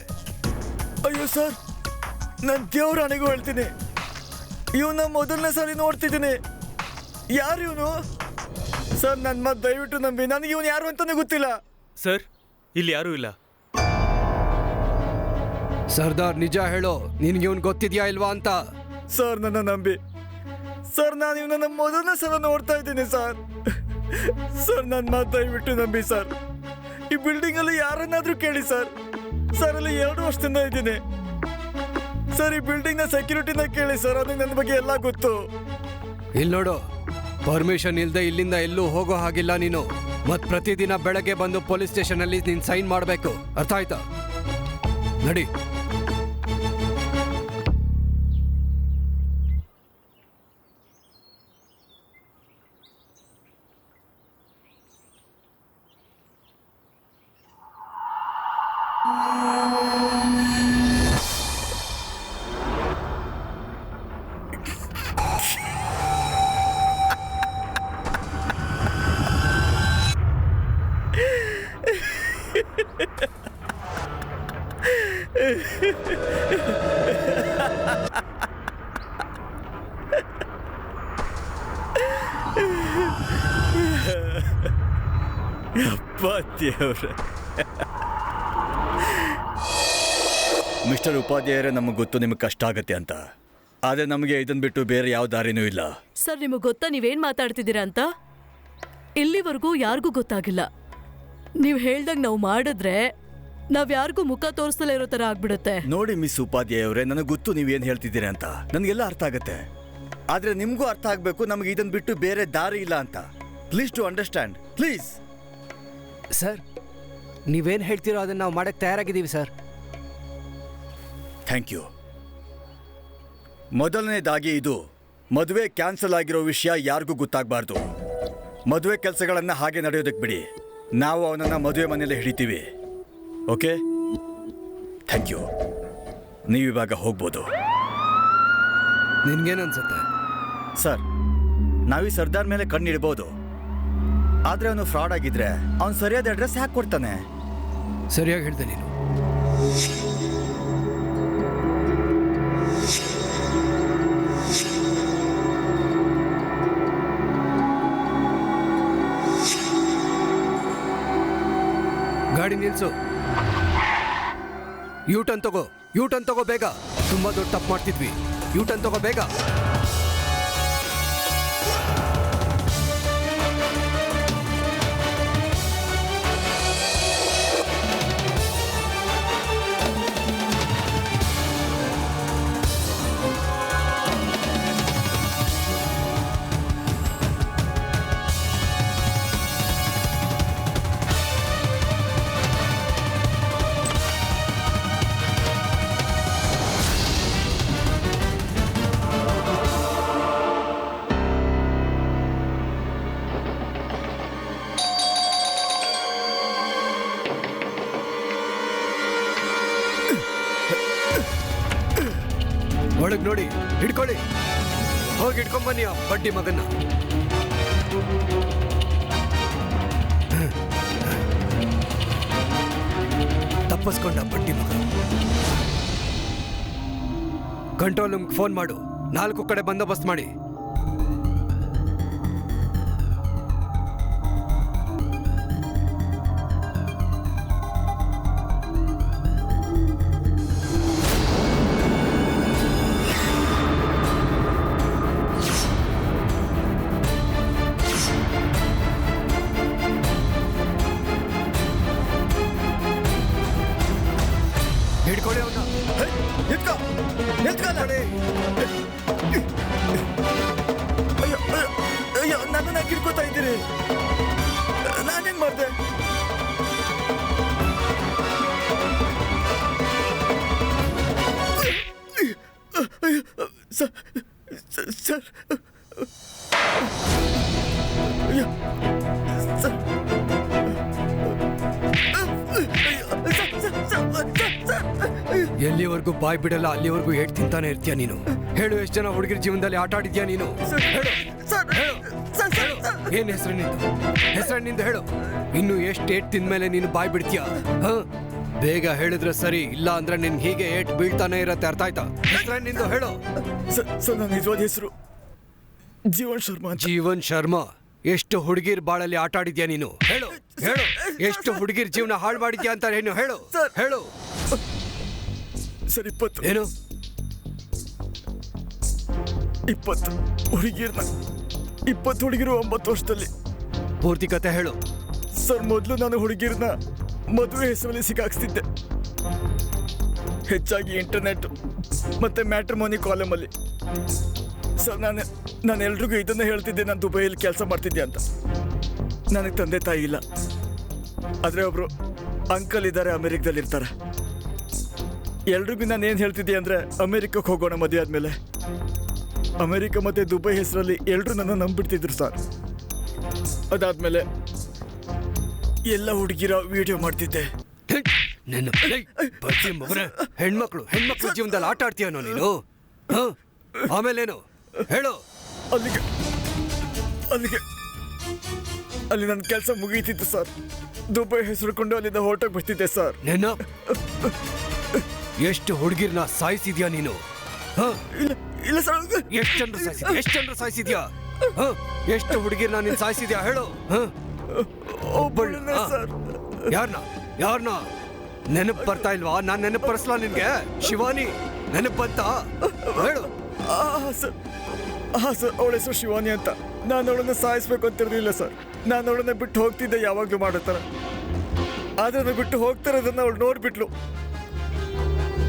ಅಯ್ಯೋ ಸರ್, ನಾನು ದೇವ್ರ ಅಣೆಗೂ ಹೇಳ್ತೀನಿ, ಇವನ ಮೊದಲನೇ ಸಲ ನೋಡ್ತಿದ್ದೀನಿ. ಯಾರು ಇವನು ಸರ್? ನನ್ನ ಮತ್ತೆ ದಯವಿಟ್ಟು ನಂಬಿ, ನನಗೆ ಇವನು ಯಾರು ಅಂತಾನೆ ಗೊತ್ತಿಲ್ಲ. ಸರ್, ಇಲ್ಲಿ ಯಾರೂ ಇಲ್ಲ. ಸರ್ದಾರ್ ನಿಜ ಹೇಳೋ, ನಿನ್ಗೆ ಇವ್ನು ಗೊತ್ತಿದ್ಯಾ ಇಲ್ವಾ ಅಂತ? ಸರ್ ನನ್ನ ನಂಬಿ ಸರ್, ನಾನು ಇವನನ್ನ ಮೊದಲನೇ ಸಲ ನೋಡ್ತಾ ಇದ್ದೀನಿ ಸರ್. ಸರ್ ನನ್ನ ಮಾತು ದಯವಿಟ್ಟು ನಂಬಿ ಸರ್. ಈ ಬಿಲ್ಡಿಂಗ್ ಅಲ್ಲಿ ಯಾರನ್ನಾದ್ರೂ ಕೇಳಿ ಸರ್. ಸರ್ ಅಲ್ಲಿ 2 ವರ್ಷದಿಂದ ಇದ್ದೀನಿ ಸರ್. ಈ ಬಿಲ್ಡಿಂಗ್ ನ ಸೆಕ್ಯೂರಿಟಿನ ಕೇಳಿ ಸರ್, ಅದಕ್ಕೆ ನನ್ನ ಬಗ್ಗೆ ಎಲ್ಲ ಗೊತ್ತು. ಇಲ್ಲಿ ನೋಡು, ಪರ್ಮಿಷನ್ ಇಲ್ದೆ ಇಲ್ಲಿಂದ ಎಲ್ಲೂ ಹೋಗೋ ಹಾಗಿಲ್ಲ ನೀನು. ಮತ್ ಪ್ರತಿದಿನ ಬೆಳಗ್ಗೆ ಬಂದು ಪೊಲೀಸ್ ಸ್ಟೇಷನ್ ಅಲ್ಲಿ ನೀನ್ ಸೈನ್ ಮಾಡಬೇಕು, ಅರ್ಥ ಆಯ್ತಾ? ನಡಿ. ದೇವ್ರೆ. ಮಿಸ್ಟರ್ ಉಪಾಧ್ಯಾಯರೇ, ನಮಗೆ ಗೊತ್ತು ನಿಮಗೆ ಕಷ್ಟ ಆಗತ್ತೆ ಅಂತ, ಆದರೆ ನಮಗೆ ಇದನ್ನ ಬಿಟ್ಟು ಬೇರೆ ಯಾವ ದಾರಿನೂ ಇಲ್ಲ. ಸರ್, ನಿಮಗೆ ಗೊತ್ತಾ ನೀವೇನ್ ಮಾತಾಡ್ತಿದ್ದೀರಾ ಅಂತ? ಇಲ್ಲಿವರೆಗೂ ಯಾರಿಗೂ ಗೊತ್ತಾಗಿಲ್ಲ. ನೀವು ಹೇಳ್ದಾಗ ನಾವು ಮಾಡಿದ್ರೆ ನಾವ್ ಯಾರಿಗೂ ಮುಖ ತೋರಿಸ್ತಲೇ ಇರೋ ತರ ಆಗ್ಬಿಡುತ್ತೆ. ನೋಡಿ ಮಿಸ್ ಉಪಾಧ್ಯಾಯ ಅವರೇ, ನನಗೆ ಗೊತ್ತು ನೀವೇನು ಹೇಳ್ತಿದ್ದೀರಿ ಅಂತ, ನನಗೆಲ್ಲ ಅರ್ಥ ಆಗತ್ತೆ. ಆದರೆ ನಿಮಗೂ ಅರ್ಥ ಆಗಬೇಕು ನಮಗೆ ಇದನ್ನ ಬಿಟ್ಟು ಬೇರೆ ದಾರಿ ಇಲ್ಲ ಅಂತ. Please to understand, please. Sir, ನೀವೇನು ಹೇಳ್ತೀರೋ ಅದನ್ನು ನಾವು ಮಾಡಕ್ಕೆ ತಯಾರಾಗಿದ್ದೀವಿ ಸರ್. Thank you. ಮೊದಲನೇದಾಗಿ, ಇದು ಮದುವೆ ಕ್ಯಾನ್ಸಲ್ ಆಗಿರೋ ವಿಷಯ ಯಾರಿಗೂ ಗೊತ್ತಾಗಬಾರ್ದು. ಮದುವೆ ಕೆಲಸಗಳನ್ನು ಹಾಗೆ ನಡೆಯೋದಕ್ಕೆ ಬಿಡಿ. ನಾವು ಅವನನ್ನು ಮದುವೆ ಮನೆಯಲ್ಲೇ ಹಿಡಿತೀವಿ. ಓಕೆ? Thank you. ನೀವಿವಾಗ ಹೋಗ್ಬೋದು. ನಿನ್ಗೇನು ಅನ್ಸುತ್ತೆ? ಸರ್, ನಾವೀ ಸರ್ದಾರ್ ಮೇಲೆ ಕಣ್ಣಿಡ್ಬೋದು, ಆದರೆ ಅವನು ಫ್ರಾಡ್ ಆಗಿದ್ರೆ ಅವನು ಸರಿಯಾದ ಅಡ್ರೆಸ್ ಯಾಕೆ ಕೊಡ್ತಾನೆ? ಸರಿಯಾಗಿ ಹೇಳ್ದೆ ನೀನು. ಗಾಡಿ ನಿಲ್ಸು. ಯೂಟರ್ನ್ ತಗೋ, ಯೂಟರ್ನ್ ತಗೋ ಬೇಗ. ತುಂಬಾ ದೊಡ್ಡ ತಪ್ಪು ಮಾಡ್ತಿದ್ವಿ. ಯೂಟರ್ನ್ ತಗೋ ಬೇಗ. ಒಳಗ್ ನೋಡಿ, ಹಿಡ್ಕೊಳ್ಳಿ. ಹೋಗಿ ಹಿಡ್ಕೊಂಬನ್ನಿ ಆ ಬಡ್ಡಿ ಮಗನ್ನ. ತಪ್ಪಿಸ್ಕೊಂಡ ಬಡ್ಡಿ ಮಗ. ಕಂಟ್ರೋಲ್ ರೂಮ್ಗೆ ಫೋನ್ ಮಾಡು, 4 ಕಡೆ ಬಂದೋಬಸ್ತ್ ಮಾಡಿ. ಹಿಡ್ಕೊಳ್ಳಿ ಅವನ್ನ. ನಿಂತ್ಕೋ, ನಿಂತ್ಕೊಳ್ಳಿ. ಅಯ್ಯೋ ಅಯ್ಯೋ ಅಯ್ಯೋ, ನನ್ನನ್ನ ಹಿಡ್ಕೋತಾ ಇದ್ದೀರಿ. ನಾನೇನ್ ಮಾಡ್ದೆ? ಸರ್, ಅಯ್ಯೋ ಸರ್, ಎಲ್ಲಿವರೆಗೂ ಬಾಯ್ ಬಿಡಲ್ಲ ಅಲ್ಲಿವರೆಗೂ ಏಟ್ ತಿಂತಾನೆ ಇರ್ತೀಯ ನೀನು. ಹೇಳು, ಎಷ್ಟು ಜನ ಹುಡುಗಿರ ಜೀವನದಲ್ಲಿ ಆಟ ಆಡಿದ್ಯಾ ನೀನು? ಹೇಳು, ಏನ್ ಹೆಸರು ನಿಂದು? ಹೆಸರು ನಿಂದು ಹೇಳು. ಇನ್ನು ಎಷ್ಟು ಏಟ್ ತಿಂದ್ಮೇಲೆ ನೀನು ಬಾಯ್ ಬಿಡ್ತೀಯ? ಬೇಗ ಹೇಳಿದ್ರೆ ಸರಿ, ಇಲ್ಲ ಅಂದ್ರೆ ನಿನ್ ಹೀಗೆ ಏಟ್ ಬೀಳ್ತಾನೆ ಇರತ್ತೆ. ಅರ್ಥ ಆಯ್ತಾ? ಹೆಸ್ರೇನ್ ನಿಂದು ಹೇಳು. ಸರ್ ನನ್ನ ನಿಜವಾದ ಹೆಸರು ಜೀವನ್ ಶರ್ಮಾ ಅಂತ. ಜೀವನ್ ಶರ್ಮಾ. ಎಷ್ಟು ಹುಡುಗಿರ್ ಬಾಳಲ್ಲಿ ಆಟ ಆಡಿದ್ಯಾ ನೀನು? ಹೇಳು ಹೇಳು. ಎಷ್ಟು ಹುಡುಗಿರ್ ಜೀವನ ಹಾಳು ಮಾಡಿದ್ಯಾ ಅಂತ ನೀನು ಹೇಳು. ಹೇಳು. ಸರ್ 20. ಏನು 20 ಹುಡುಗಿರ್ನ 20 ಹುಡುಗಿರು 9 ವರ್ಷದಲ್ಲಿ. ಪೂರ್ತಿ ಕತೆ ಹೇಳು. ಸರ್ ಮೊದಲು ನಾನು ಹುಡುಗಿರ್ನ ಮದುವೆ ಹೆಸರಲ್ಲಿ ಸಿಕ್ಕಾಕ್ಸ್ತಿದ್ದೆ, ಹೆಚ್ಚಾಗಿ ಇಂಟರ್ನೆಟ್ ಮತ್ತೆ ಮ್ಯಾಟ್ರಿಮೋನಿ ಕಾಲಮಲ್ಲಿ. ಸರ್ ನಾನು ಎಲ್ರಿಗೂ ಇದನ್ನ ಹೇಳ್ತಿದ್ದೆ, ನಾನು ದುಬೈಯಲ್ಲಿ ಕೆಲಸ ಮಾಡ್ತಿದ್ದೆ ಅಂತ. ನನಗೆ ತಂದೆ ತಾಯಿ ಇಲ್ಲ, ಆದರೆ ಒಬ್ರು ಅಂಕಲ್ ಇದ್ದಾರೆ, ಅಮೆರಿಕದಲ್ಲಿ ಇರ್ತಾರೆ. ಎಲ್ರಿಗೂ ನಾನು ಏನು ಹೇಳ್ತಿದ್ದೆ ಅಂದರೆ ಅಮೆರಿಕಕ್ಕೆ ಹೋಗೋಣ ಮದುವೆ ಆದಮೇಲೆ. ಅಮೆರಿಕ ಮತ್ತು ದುಬೈ ಹೆಸರಲ್ಲಿ ಎಲ್ಲರೂ ನನ್ನ ನಂಬಿಡ್ತಿದ್ರು ಸರ್. ಅದಾದಮೇಲೆ ಎಲ್ಲ ಹುಡುಗಿರ ವಿಡಿಯೋ ಮಾಡ್ತಿದ್ದೆ. ಹೆಣ್ಮಕ್ಳು ಜೀವನದಲ್ಲಿ ಆಟ ಆಡ್ತೀಯನೋ ನೀನು? ಆಮೇಲೇನು ಹೇಳು. ಅಲ್ಲಿ ನನ್ನ ಕೆಲಸ ಮುಗೀತಿತ್ತು ಸರ್. ದುಬೈ ಹೆಸರುಕೊಂಡು ಅಲ್ಲಿಂದ ಹೊರಟೋಗಿ ಬರ್ತಿದ್ದೆ ಸರ್. ಎಷ್ಟು ಹುಡುಗಿರ್ನ ಸಾಯಿಸಿದ್ಯಾ ನೀನು? ಇಲ್ಲ ಸರ್. ಎಷ್ಟು ಜನರು ಸಾಯಿಸಿದ್ಯಾ? ಎಷ್ಟು ಹುಡುಗಿರ್ನ ನೀನು ಸಾಯಿಸಿದ್ಯಾ ಹೇಳು. ಒಬ್ಬಳನ್ನ ಸರ್. ಯಾರನ್ನ ನೆನಪು ಬರ್ತಾ ಇಲ್ವಾ? ನಾನು ನೆನಪು ಬರ್ಸ್ಲಾ ನಿನ್ಗೆ? ಶಿವಾನಿ ನೆನಪು ಬಂತಾ? ಹೇಳು. ಹಾ ಸರ್, ಅವಳ ಹೆಸರು ಶಿವಾನಿ ಅಂತ. ನಾನು ಅವಳನ್ನ ಸಾಯಿಸ್ಬೇಕು ಅಂತಿರ್ಲಿಲ್ಲ ಸರ್. ನಾನು ಅವಳನ್ನ ಬಿಟ್ಟು ಹೋಗ್ತಿದ್ದೆ ಯಾವಾಗಲೂ ಮಾಡತ್ತಾರ. ಆದ್ರೆ ಅದನ್ನ ಬಿಟ್ಟು ಹೋಗ್ತಾರದನ್ನ ಅವಳು ನೋಡ್ಬಿಟ್ಲು.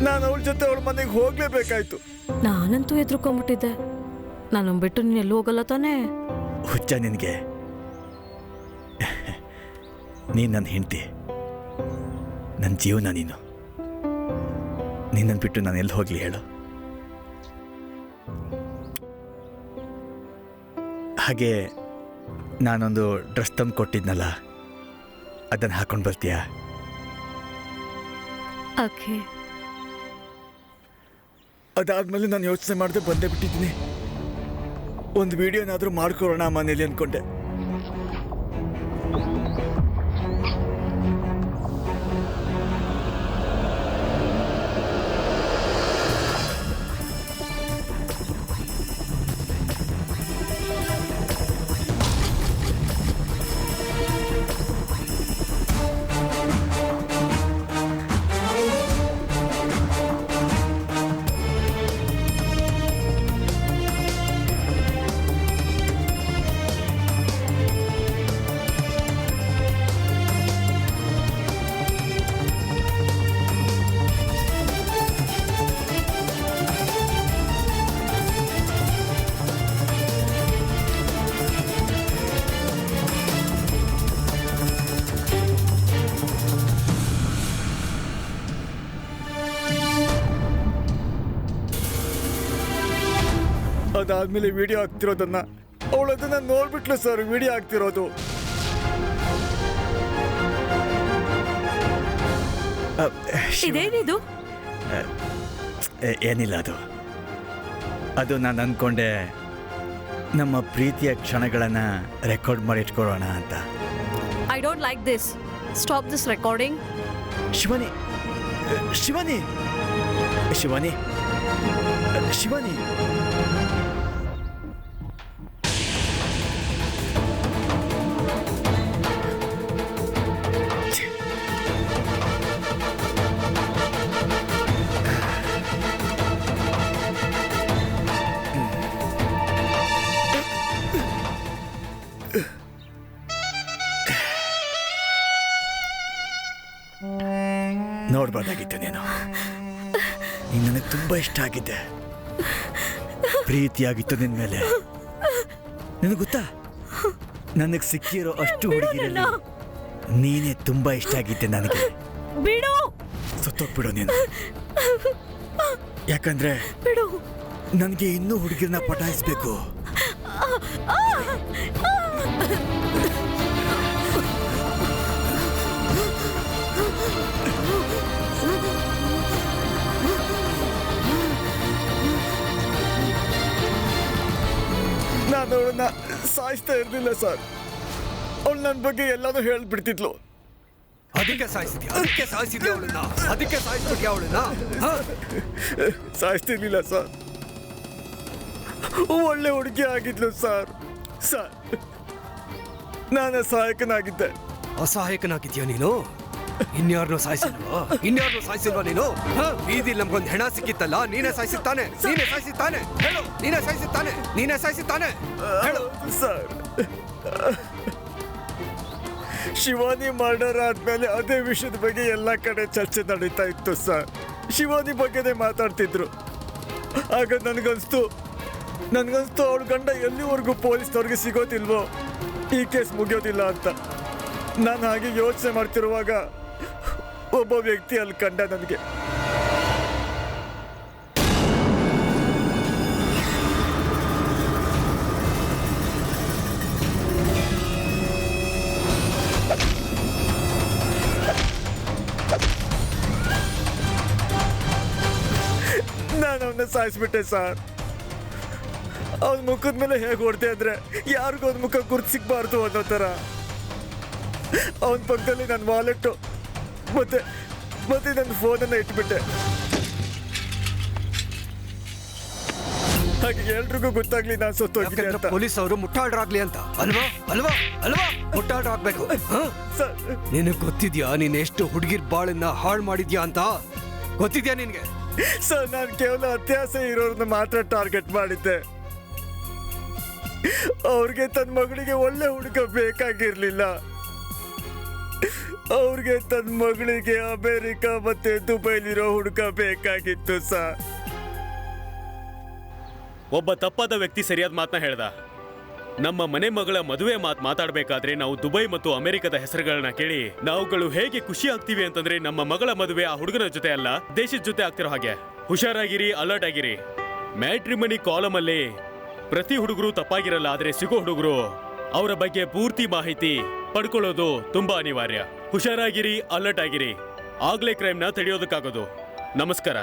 ನಾನು ಅವಳ ಜೊತೆ ಅವಳ ಮನೆಗೆ ಹೋಗ್ಲೇಬೇಕಾಯ್ತು. ನಾನಂತೂ ಎದ್ರುಕೊಂಡ್ಬಿಟ್ಟಿದ್ದೆ. ನಾನು ಬಿಟ್ಟು ನೀನು ಎಲ್ಲೂ ಹೋಗಲ್ಲ ತಾನೇ? ಹುಚ್ಚ ನಿನಗೆ. ನೀನು ನನ್ನ ಹೆಂಡತಿ, ನನ್ನ ಜೀವನ ನೀನು. ನಿನ್ನನ್ನು ಬಿಟ್ಟು ನಾನು ಎಲ್ಲಿ ಹೋಗ್ಲಿ ಹೇಳು? ಹಾಗೆ ನಾನೊಂದು ಡ್ರೆಸ್ ತಂದು ಕೊಟ್ಟಿದ್ನಲ್ಲ, ಅದನ್ನು ಹಾಕೊಂಡು ಬರ್ತೀಯಾ? ಓಕೆ. ಅದಾದ್ಮೇಲೆ ನಾನು ಯೋಚನೆ ಮಾಡದೆ ಬಂದೇ ಬಿಟ್ಟಿದ್ದೀನಿ. ಒಂದು ವಿಡಿಯೋನಾದರೂ ಮಾಡ್ಕೊಳ್ಳೋಣ ಮನೇಲಿ ಅಂದ್ಕೊಂಡೆ. ಅದಾದ್ಮೇಲೆ ವಿಡಿಯೋ ಆಗ್ತಿರೋದನ್ನ ಅವಳು ಅದನ್ನ ನೋಡ್ಬಿಟ್ಲು ಸರ್. ವಿಡಿಯೋ ಆಗ್ತಿರೋದು ಇದೇನಿದು? ಏನಿಲ್ಲ, ಅದು ನಾನು ಅಂದ್ಕೊಂಡೆ ನಮ್ಮ ಪ್ರೀತಿಯ ಕ್ಷಣಗಳನ್ನ ರೆಕಾರ್ಡ್ ಮಾಡಿ ಇಟ್ಕೊಳ್ಳೋಣ ಅಂತ. I don't like this. Stop this recording. Shivani Shivani Shivani Shivani ನೋಡ್ಬಾರ್ದಾಗಿತ್ತು. ನೀನು ನನಗೆ ತುಂಬಾ ಇಷ್ಟ ಆಗಿದ್ದೆ, ಪ್ರೀತಿಯಾಗಿತ್ತು ನಿನ್ ಮೇಲೆ. ನಿನಗೆ ಗೊತ್ತಾ, ನನಗೆ ಸಿಕ್ಕಿರೋ ಅಷ್ಟು ಹುಡುಗಿರಲ್ಲಿ ನೀನೇ ತುಂಬಾ ಇಷ್ಟ ಆಗಿದ್ದೆ ನನಗೆ. ಬಿಡು, ಸತ್ತೋಗ್ಬಿಡು ನೀನು. ಯಾಕಂದ್ರೆ ನನಗೆ ಇನ್ನೂ ಹುಡುಗಿರನ್ನ ಪಟಾಯಿಸ್ಬೇಕು. ನಾನು ಅವಳನ್ನ ಸಾಯಿಸ್ತಾ ಇರಲಿಲ್ಲ ಸರ್. ಅವಳು ನನ್ನ ಬಗ್ಗೆ ಎಲ್ಲಾನು ಹೇಳ್ಬಿಡ್ತಿದ್ಲು. ಅದಕ್ಕೆ ಸಾಯಿಸಿದ್ಯಾ ಅವಳನ್ನ ಅದಕ್ಕೆ ಸಾಯಿಸ್ಬಿಟ್ಯಾ ಅವಳನ್ನ ಸಾಯಿಸ್ತಿರ್ಲಿಲ್ಲ ಸರ್, ಒಳ್ಳೆ ಹುಡುಗಿ ಆಗಿದ್ಲು ಸರ್. ಸರ್, ನಾನು ಸಹಾಯಕನಾಗಿದ್ದೆ. ಅಸಹಾಯಕನಾಗಿದ್ಯಾ ನೀನು? ಇನ್ಯಾರನ್ನೂ ಸಾಯಿಸಿಲ್ವಾ ನೀನು? ಬೀದಿಲ್ ನಮ್ಗೊಂದು ಹೆಣ ಸಿಕ್ಕಿತ್ತಲ್ಲ, ನೀನೇ ಸಾಯಿಸುತ್ತಾನೆ ಹೇಳು, ನೀನೇ ಸಾಯಿಸುತ್ತಾನೆ ಹೇಳು. ಸರ್, ಶಿವಾನಿ ಮರ್ಡರ್ ಆದ್ಮೇಲೆ ಅದೇ ವಿಷಯದ ಬಗ್ಗೆ ಎಲ್ಲ ಕಡೆ ಚರ್ಚೆ ನಡೀತಾ ಇತ್ತು ಸರ್. ಶಿವಾನಿ ಬಗ್ಗೆನೇ ಮಾತಾಡ್ತಿದ್ರು. ಆಗ ನನಗನ್ಸ್ತು ಅವಳ ಗಂಡ ಎಲ್ಲಿವರೆಗೂ ಪೊಲೀಸ್ನವ್ರಿಗೆ ಸಿಗೋದಿಲ್ವೋ ಈ ಕೇಸ್ ಮುಗಿಯೋದಿಲ್ಲ ಅಂತ. ನಾನು ಹಾಗೆ ಯೋಚನೆ ಮಾಡ್ತಿರುವಾಗ ಒಬ್ಬ ವ್ಯಕ್ತಿ ಅಲ್ಲಿ ಕಂಡ ನನಗೆ. ನಾನು ಅವನ್ನ ಸಾಯಿಸ್ಬಿಟ್ಟೆ ಸರ್. ಅವನ ಮುಖದ ಮೇಲೆ ಹೇಗೆ ಹೊಡ್ದೆ ಅಂದ್ರೆ ಯಾರಿಗೂ ಅವನ ಮುಖ ಗುರ್ತು ಸಿಗ್ಬಾರ್ದು ಅನ್ನೋ ಥರ. ಅವನ ಪಕ್ಕದಲ್ಲಿ ನನ್ನ ವಾಲೆಟ್ಟು ಮತ್ತೆ ನನ್ನ ಫೋನನ್ನು ಇಟ್ಬಿಟ್ಟೆ. ಹಾಗೆ ಎಲ್ರಿಗೂ ಗೊತ್ತಾಗ್ಲಿ ನಾನು ಸತ್ತೋಗಿದ್ದೆ ಅಂತ. ಪೊಲೀಸ್ ಅವರು ಮುಟ್ಟಾಳ್ರಾಗ್ಲಿ ಅಂತ ಅಲ್ವಾ ಮುಟ್ಟಾಳ್ರಾಗ್ಬೇಕು. ಸರ್, ನಿನಗೆ ಗೊತ್ತಿದ್ಯಾ ನೀನ್ ಎಷ್ಟು ಹುಡುಗಿರ್ ಬಾಳನ್ನ ಹಾಳು ಮಾಡಿದ್ಯಾ ಅಂತ? ಗೊತ್ತಿದ್ಯಾ ನಿನ್ಗೆ? ಸರ್, ನಾನು ಕೇವಲ ಅತ್ಯಾಸ ಇರೋರನ್ನ ಮಾತ್ರ ಟಾರ್ಗೆಟ್ ಮಾಡಿದ್ದೆ. ಅವ್ರಿಗೆ ತನ್ನ ಮಗಳಿಗೆ ಒಳ್ಳೆ ಹುಡುಗ ಬೇಕಾಗಿರ್ಲಿಲ್ಲ. ಅವ್ರಿಗೆ ತನ್ನ ಮಗಳಿಗೆ ಅಮೆರಿಕ ಮತ್ತೆ ದುಬೈಲಿರೋ ಹುಡುಗ ಬೇಕಾಗಿತ್ತು ಸರ್. ಒಬ್ಬ ತಪ್ಪಾದ ವ್ಯಕ್ತಿ ಸರಿಯಾದ ಮಾತನ್ನ ಹೇಳ್ದ. ನಮ್ಮ ಮನೆ ಮಗಳ ಮದುವೆ ಮಾತಾಡ್ಬೇಕಾದ್ರೆ ನಾವು ದುಬೈ ಮತ್ತು ಅಮೆರಿಕದ ಹೆಸರುಗಳನ್ನ ಕೇಳಿ ನಾವುಗಳು ಹೇಗೆ ಖುಷಿ ಆಗ್ತೀವಿ ಅಂತಂದ್ರೆ ನಮ್ಮ ಮಗಳ ಮದುವೆ ಆ ಹುಡುಗನ ಜೊತೆ ಅಲ್ಲ, ದೇಶದ ಜೊತೆ ಆಗ್ತಿರೋ ಹಾಗೆ. ಹುಷಾರಾಗಿರಿ, ಅಲರ್ಟ್ ಆಗಿರಿ. ಮ್ಯಾಟ್ರಿಮನಿ ಕಾಲಮ್ ಅಲ್ಲಿ ಪ್ರತಿ ಹುಡುಗರು ತಪ್ಪಾಗಿರಲ್ಲ, ಆದ್ರೆ ಸಿಗೋ ಹುಡುಗರು ಅವರ ಬಗ್ಗೆ ಪೂರ್ತಿ ಮಾಹಿತಿ ಪಡ್ಕೊಳ್ಳೋದು ತುಂಬಾ ಅನಿವಾರ್ಯ. ಹುಷಾರಾಗಿರಿ, ಅಲರ್ಟ್ ಆಗಿರಿ. ಆಗ್ಲೇ ಕ್ರೈಮ್ನ ತಡೆಯೋದಕ್ಕಾಗೋದು. ನಮಸ್ಕಾರ.